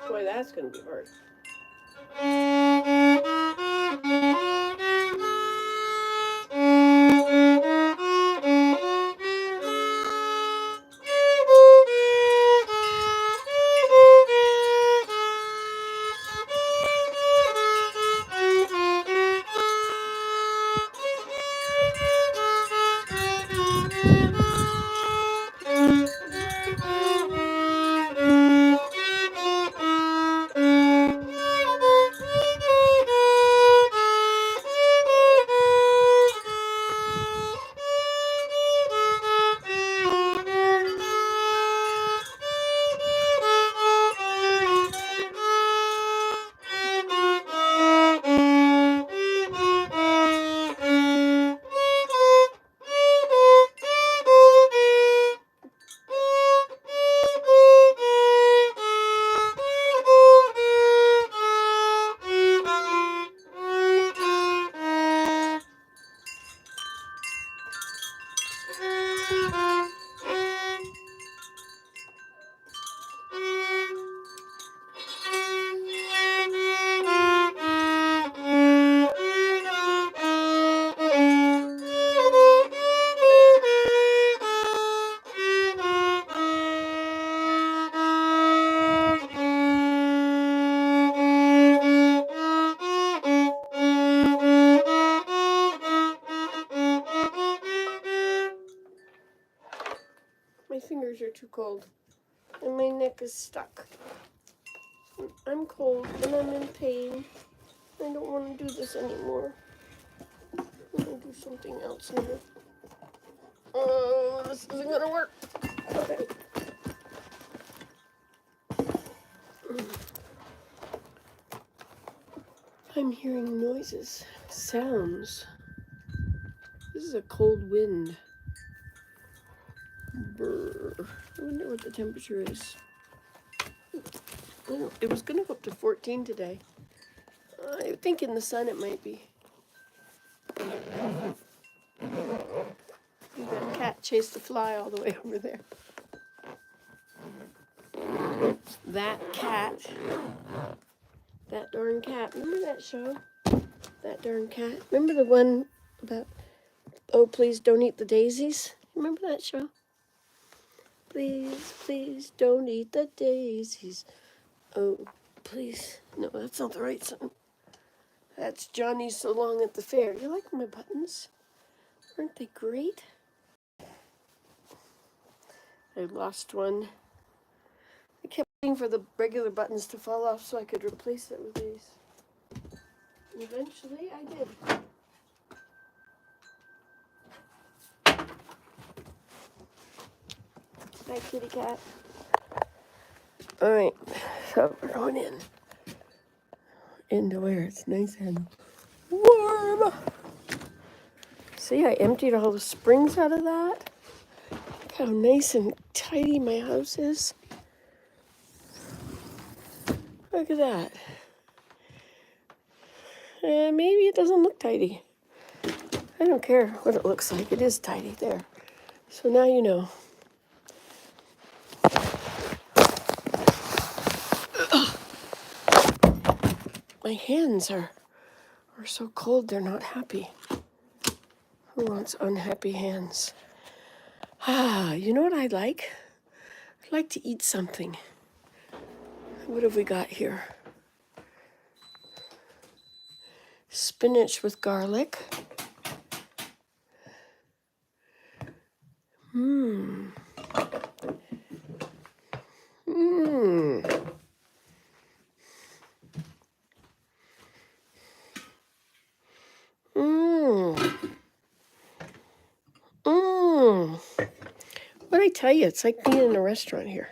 Boy, that's gonna be hard. My fingers are too cold, and my neck is stuck. I'm cold, and I'm in pain. I don't want to do this anymore. I'm going to do something else now. Oh, this isn't going to work. Okay. I'm hearing noises, sounds. This is a cold wind. Brr. I wonder what the temperature is. Oh, it was going to go up to 14 today. I think in the sun it might be. That cat chased the fly all the way over there. That cat. That darn cat. Remember that show? That darn cat. Remember the one about, oh, please don't eat the daisies? Remember that show? Please, please don't eat the daisies. Oh, please. No, that's not the right song. That's Johnny So Long at the Fair. You like my buttons? Aren't they great? I lost one. I kept waiting for the regular buttons to fall off so I could replace it with these. And eventually I did. Hi, kitty cat. All right, so we're going in. Into where it's nice and warm. See, I emptied all the springs out of that. Look how nice and tidy my house is. Look at that. Maybe it doesn't look tidy. I don't care what it looks like. It is tidy there. So now you know. My hands are so cold they're not happy. Who wants unhappy hands? You know what I like? I'd like to eat something. What have we got here? Spinach with garlic. Mmm. tell you, it's like being in a restaurant here.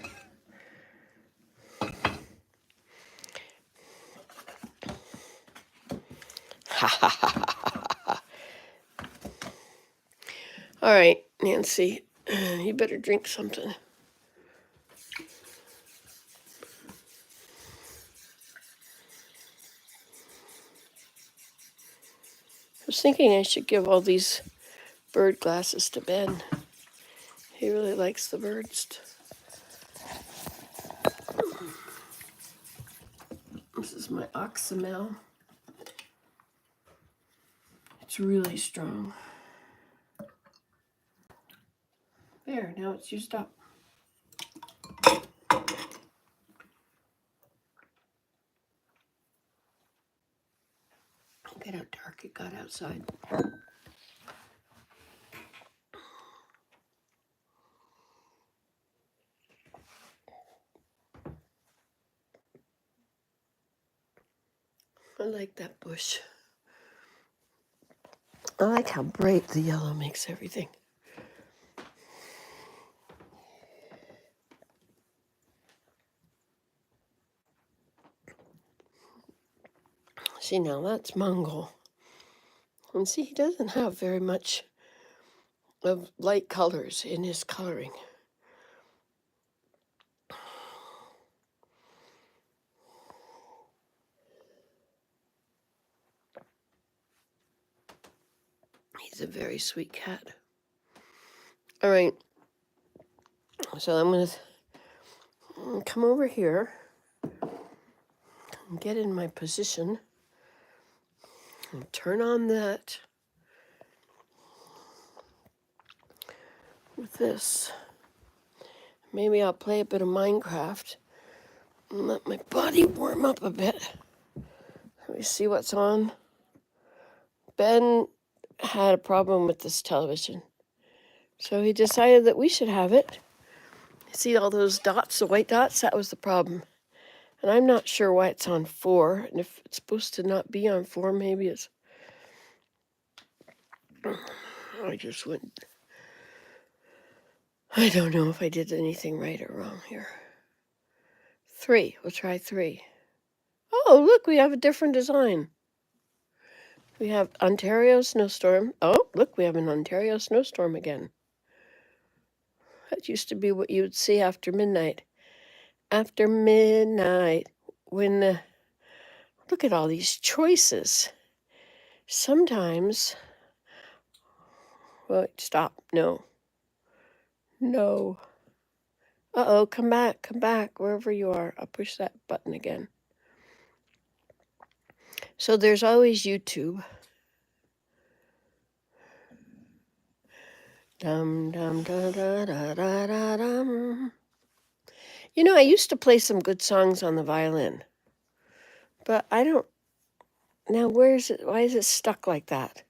All right, Nancy, you better drink something. I was thinking I should give all these bird glasses to Ben. He really likes the birds. This is my oxymel. It's really strong. There, now it's used up. Look at how dark it got outside. I like that bush. I like how bright the yellow makes everything. See, now that's Mongol. And see, he doesn't have very much of light colors in his coloring. He's a very sweet cat. All right, so I'm going to come over here and get in my position and turn on that with this. Maybe I'll play a bit of Minecraft and let my body warm up a bit. Let me see what's on. Ben had a problem with this television, so he decided that we should have it. See all those dots, the white dots? That was the problem. And I'm not sure why it's on 4, and if it's supposed to not be on 4, maybe it's... I just went... I don't know if I did anything right or wrong here. 3, we'll try 3. Oh, look, we have a different design. We have Ontario snowstorm. Oh, look, we have an Ontario snowstorm again. That used to be what you would see after midnight. After midnight, when... look at all these choices. Sometimes... Wait, stop. No. No. Uh-oh, come back, wherever you are. I'll push that button again. So there's always YouTube. Dum dum da da da da da dum. You know, I used to play some good songs on the violin, but I don't. Now, where is it? Why is it stuck like that?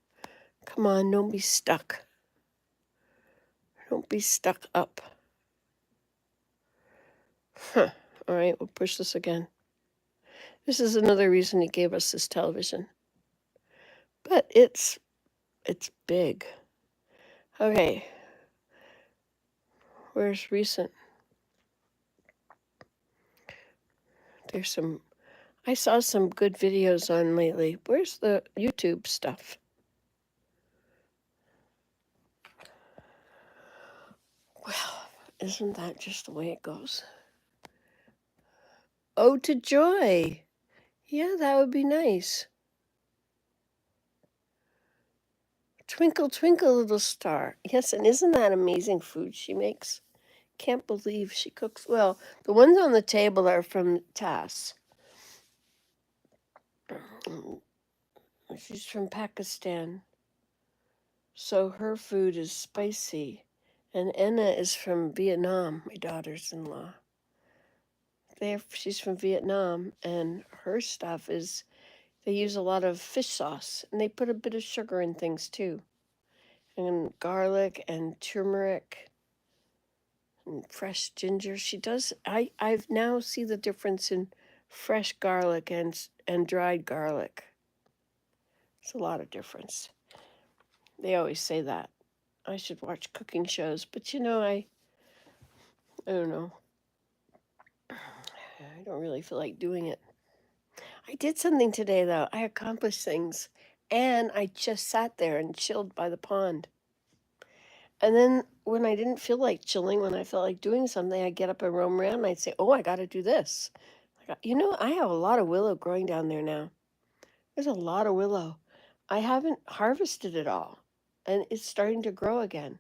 Come on, don't be stuck. Don't be stuck up. Huh. All right, we'll push this again. This is another reason he gave us this television. But it's big. Okay. Where's recent? There's some, I saw some good videos on lately. Where's the YouTube stuff? Well, isn't that just the way it goes? Ode to Joy. Yeah, that would be nice. Twinkle, twinkle, little star. Yes, and isn't that amazing food she makes? Can't believe she cooks well. The ones on the table are from Tass. She's from Pakistan. So her food is spicy. And Anna is from Vietnam, my daughter's-in-law. She's from Vietnam, and her stuff is, they use a lot of fish sauce, and they put a bit of sugar in things too. And garlic and turmeric and fresh ginger. She does, I've now see the difference in fresh garlic and dried garlic. It's a lot of difference. They always say that. I should watch cooking shows, but you know, I don't know. I don't really feel like doing it. I did something today, though. I accomplished things. And I just sat there and chilled by the pond. And then when I didn't feel like chilling, when I felt like doing something, I'd get up and roam around and I'd say, oh, I got to do this. I have a lot of willow growing down there now. There's a lot of willow. I haven't harvested it all. And it's starting to grow again.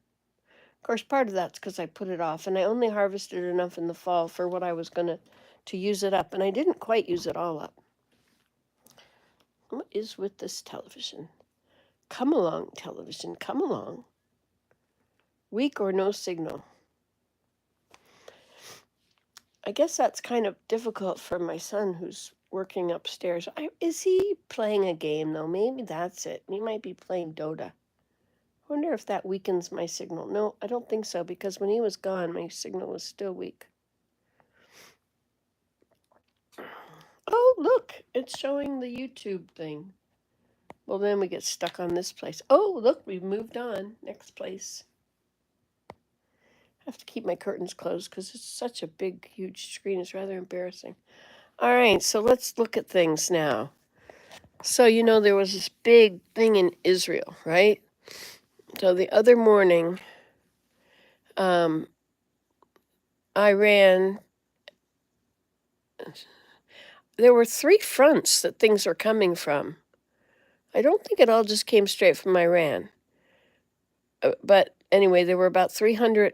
Of course, part of that's because I put it off. And I only harvested enough in the fall for what I was going to use it up. And I didn't quite use it all up. What is with this television? Come along, television, come along. Weak or no signal. I guess that's kind of difficult for my son who's working upstairs. Is he playing a game, though? Maybe that's it. He might be playing Dota. I wonder if that weakens my signal. No, I don't think so, because when he was gone, my signal was still weak. Oh, look, it's showing the YouTube thing. Well, then we get stuck on this place. Oh, look, we've moved on. Next place. I have to keep my curtains closed because it's such a big, huge screen. It's rather embarrassing. All right, so let's look at things now. So, there was this big thing in Israel, right? So the other morning, Iran, there were 3 fronts that things are coming from. I don't think it all just came straight from Iran. But anyway, there were about 300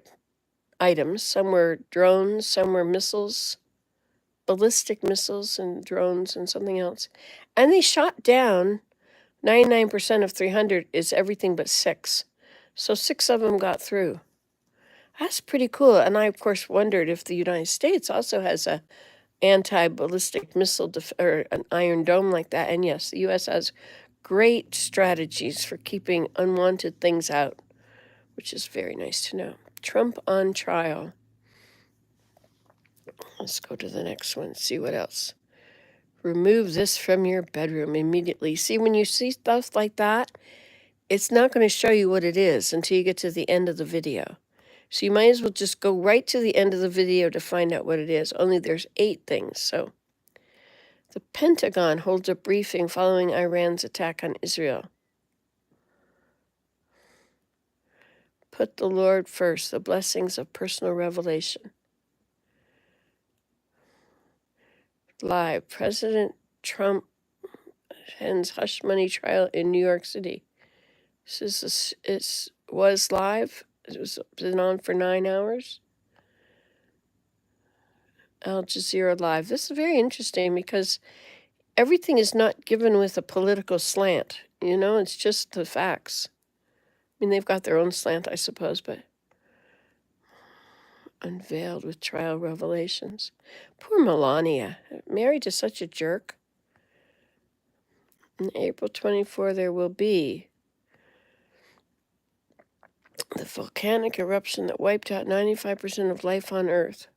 items. Some were drones, some were missiles, ballistic missiles and drones and something else. And they shot down 99% of 300 is everything but 6. So 6 of them got through. That's pretty cool. And I, of course, wondered if the United States also has a anti-ballistic missile or an Iron Dome like that. And yes, the U.S. has great strategies for keeping unwanted things out, which is very nice to know. Trump on trial. Let's go to the next one, see what else. Remove this from your bedroom immediately. See, when you see stuff like that, it's not going to show you what it is until you get to the end of the video. So you might as well just go right to the end of the video to find out what it is. Only there's 8 things, so. The Pentagon holds a briefing following Iran's attack on Israel. Put the Lord first, the blessings of personal revelation. Live, President Trump ends hush money trial in New York City. It was live. It was been on for 9 hours. Al Jazeera Live. This is very interesting because everything is not given with a political slant. It's just the facts. I mean, they've got their own slant, I suppose, but unveiled with trial revelations. Poor Melania, married to such a jerk. On April 24, there will be the volcanic eruption that wiped out 95% of life on Earth.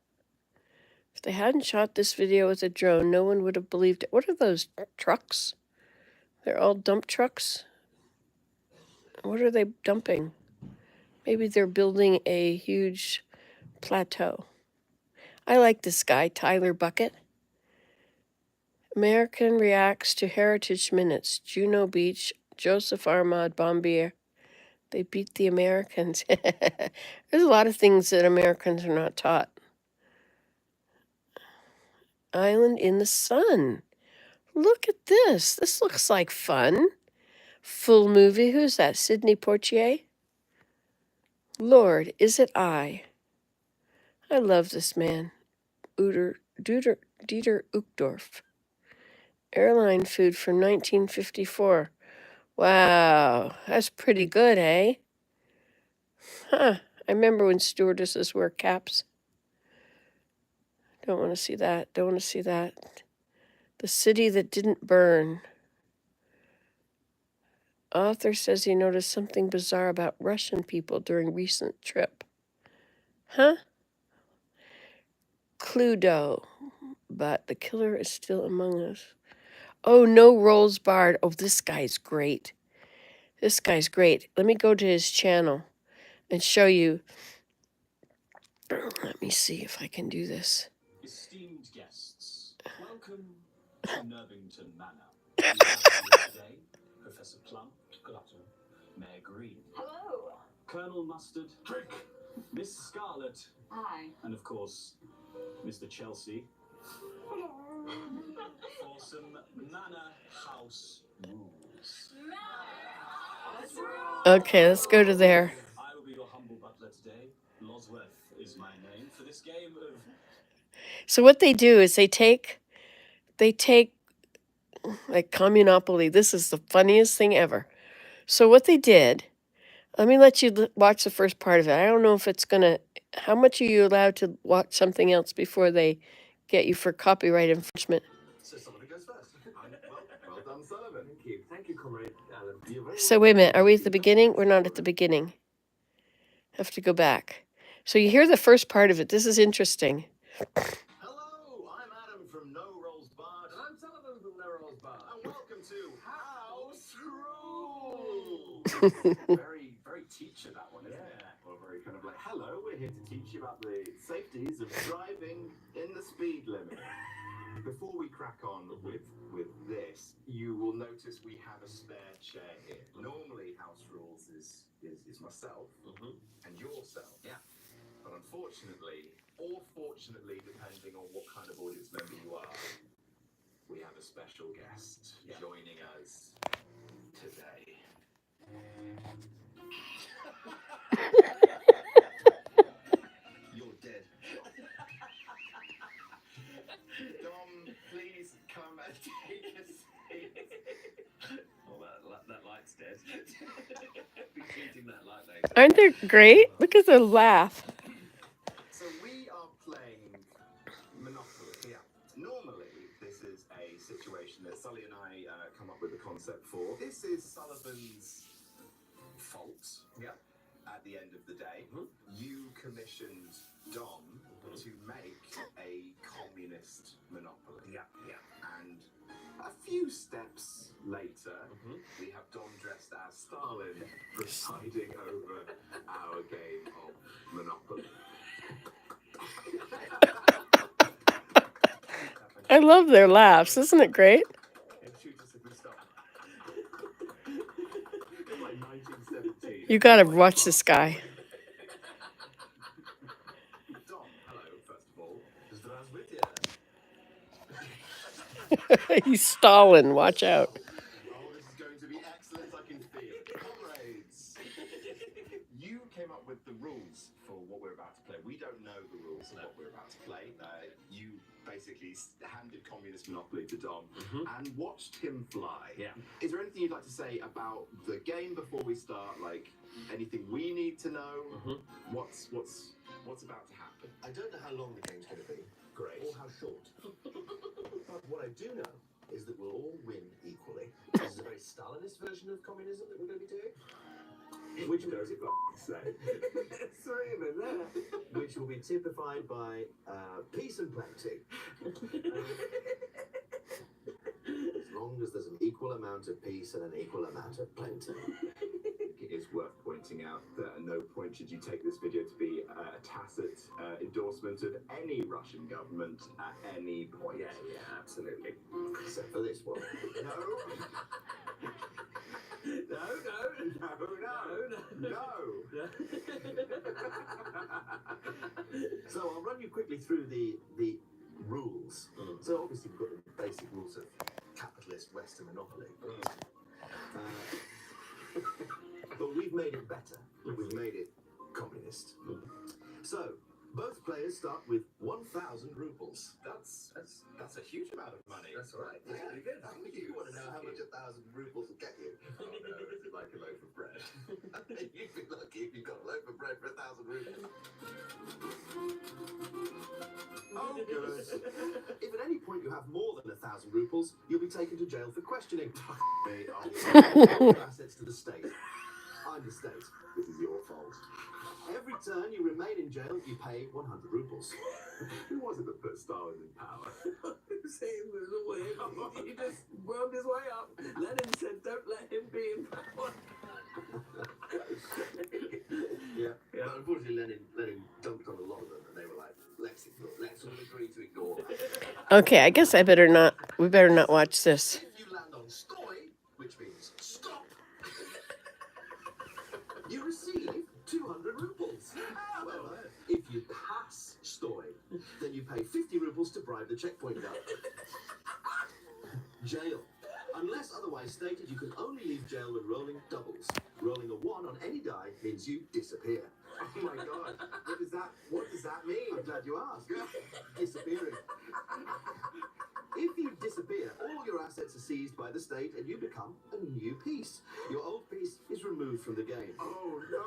If they hadn't shot this video with a drone, no one would have believed it. What are those trucks? They're all dump trucks? What are they dumping? Maybe they're building a huge plateau. I like this guy, Tyler Bucket. American reacts to Heritage Minutes. Juno Beach, Joseph Armand Bombier. They beat the Americans. There's a lot of things that Americans are not taught. Island in the Sun. Look at this. This looks like fun. Full movie. Who's that? Sidney Poitier? Lord, is it I? I love this man. Dieter Uchtdorf. Airline food from 1954. Wow, that's pretty good, eh? Huh, I remember when stewardesses wore caps. Don't want to see that, don't want to see that. The city that didn't burn. Author says he noticed something bizarre about Russian people during recent trip. Huh? Cluedo. But the killer is still among us. Oh, no rolls barred. Oh, this guy's great. This guy's great. Let me go to his channel and show you. Let me see if I can do this. Esteemed guests, welcome to Nervington Manor. We have here today Professor Plum. Good afternoon. Mayor Green. Hello. Colonel Mustard. Drink. Miss Scarlet. Hi. And of course, Mr. Chelsea. For some Manor House rules. Okay, let's go to there. I will be your humble butler today. Losworth is my name for this game of... So what they do is they take like Communopoly. This is the funniest thing ever. So what they did, let me let you watch the first part of it. I don't know if it's gonna, how much are you allowed to watch something else before they get you for copyright infringement? So somebody goes first. Well done, Sullivan. Thank you, comrade Alan. So wait a minute, are we at the beginning? We're not at the beginning. Have to go back. So you hear the first part of it. This is interesting. Hello, I'm Adam from No Rolls Bar. And I'm Sullivan from No Rolls Bar. And welcome to House Rules. very teacher, that one, isn't it? Or very kind of like, hello, we're here to teach you about the safeties of driving in the speed limit. Before we crack on with this, you will notice we have a spare chair here. Normally, House Rules is myself and yourself. Yeah. But unfortunately, or fortunately, depending on what kind of audience member you are, we have a special guest joining us today. You're dead. Dom, please come and take a seat. Oh, that light's dead. Be treating that light later. Aren't they great? Look at the laugh. So we are playing Monopoly. Yeah. Normally, this is a situation that Sully and I come up with the concept for. This is Sullivan's fault. Yeah. At the end of the day, you commissioned Dom to make a communist monopoly. Yeah, yeah. And a few steps later, we have Dom dressed as Stalin presiding over our game of Monopoly. I love their laughs. Isn't it great? You gotta watch this guy. Dom, hello, first of all. He's Stalin. Watch out. Oh, this is going to be excellent, I can feel. Comrades, you came up with the rules for what we're about to play. We don't know the rules of what we're about to play. You basically handed Communist Monopoly to Dom and watched him fly. Yeah. Is there anything you'd like to say about the game before we start? Like, anything we need to know? What's about to happen? I don't know how long the game's going to be. Great. Or how short. But what I do know is that we'll all win equally. This is a very Stalinist version of communism that we're going to be doing. Which does it say? Three of them there. Which will be typified by peace and plenty. As long as there's an equal amount of peace and an equal amount of plenty. It is worth pointing out that at no point should you take this video to be a tacit endorsement of any Russian government at any point. Yeah, absolutely. Except for this one. No. So I'll run you quickly through the rules. So obviously we've got the basic rules of capitalist Western monopoly. But we've made it better. We've made it communist. So both players start with 1,000 rubles. That's a huge amount of money. That's all right. That's pretty good. You want to know how much 1,000 rubles will get you? Oh no, is it like a loaf of bread? You'd be lucky if you got a loaf of bread for 1,000 rubles. Oh, good. If at any point you have more than 1,000 rubles, you'll be taken to jail for questioning. Assets to the state. I'm the state. This is your fault. Every turn you remain in jail, you pay 100 rubles. Who was it that put Stalin in power? Same was the way. He just wormed his way up. Lenin said, don't let him be in power. Yeah. But unfortunately, Lenin dumped on a lot of them. Okay, I guess I better not. We better not watch this. If you land on Stoy, which means stop, you receive 200 rubles. However, if you pass Stoy, then you pay 50 rubles to bribe the checkpoint guard. Jail. Unless otherwise stated, you can only leave jail when rolling doubles. Rolling a 1 on any die means you disappear. Oh my god, what does that mean? I'm glad you asked. Disappearing. If you disappear, all your assets are seized by the state and you become a new piece. Your old piece is removed from the game. Oh no!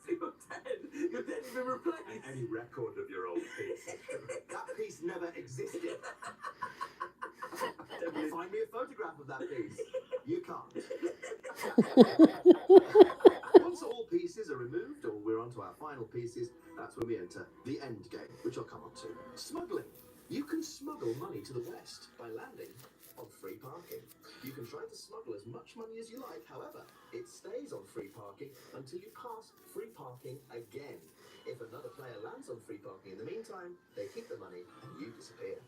You're dead! You're dead, you've been replaced! Any record of your old piece. That piece never existed. Find me a photograph of that piece. You can't. Once all pieces are removed, or we're on to our final pieces, that's when we enter the end game, which I'll come on to. Smuggling. You can smuggle money to the west by landing on free parking. You can try to smuggle as much money as you like, however, it stays on free parking until you pass free parking again. If another player lands on free parking in the meantime, they keep the money and you disappear.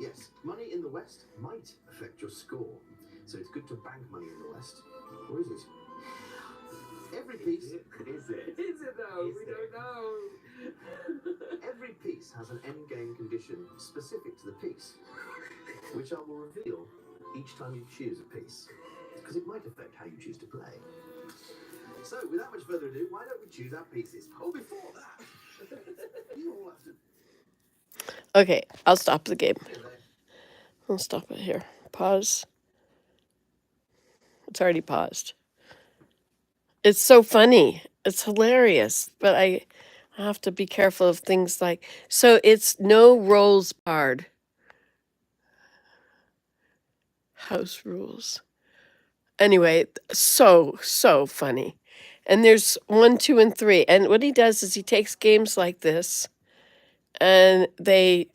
Yes, money in the west might affect your score, so it's good to bank money in the west. Or is it? Every piece... Is it though? We don't know. Every piece has an end game condition specific to the piece, which I will reveal each time you choose a piece, because it might affect how you choose to play. So, without much further ado, why don't we choose our pieces? Oh, before that, you all have to... Okay, I'll stop the game. I'll stop it here. Pause. It's already paused. It's so funny. It's hilarious. But I have to be careful of things like... So it's no rolls barred. House rules. Anyway, so funny. And there's 1, 2, and 3. And what he does is he takes games like this and they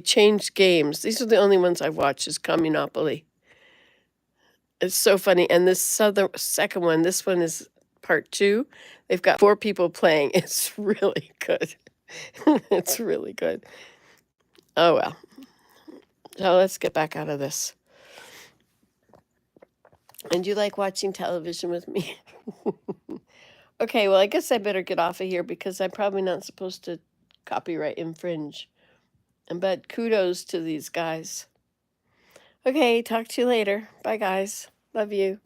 change games. These are the only ones I've watched is Communopoly. It's so funny. And this second one, this one is part 2. They've got 4 people playing. It's really good. It's really good. Oh, well. So let's get back out of this. And you like watching television with me? Okay, well, I guess I better get off of here because I'm probably not supposed to copyright infringe. But kudos to these guys. Okay, talk to you later. Bye, guys. Love you.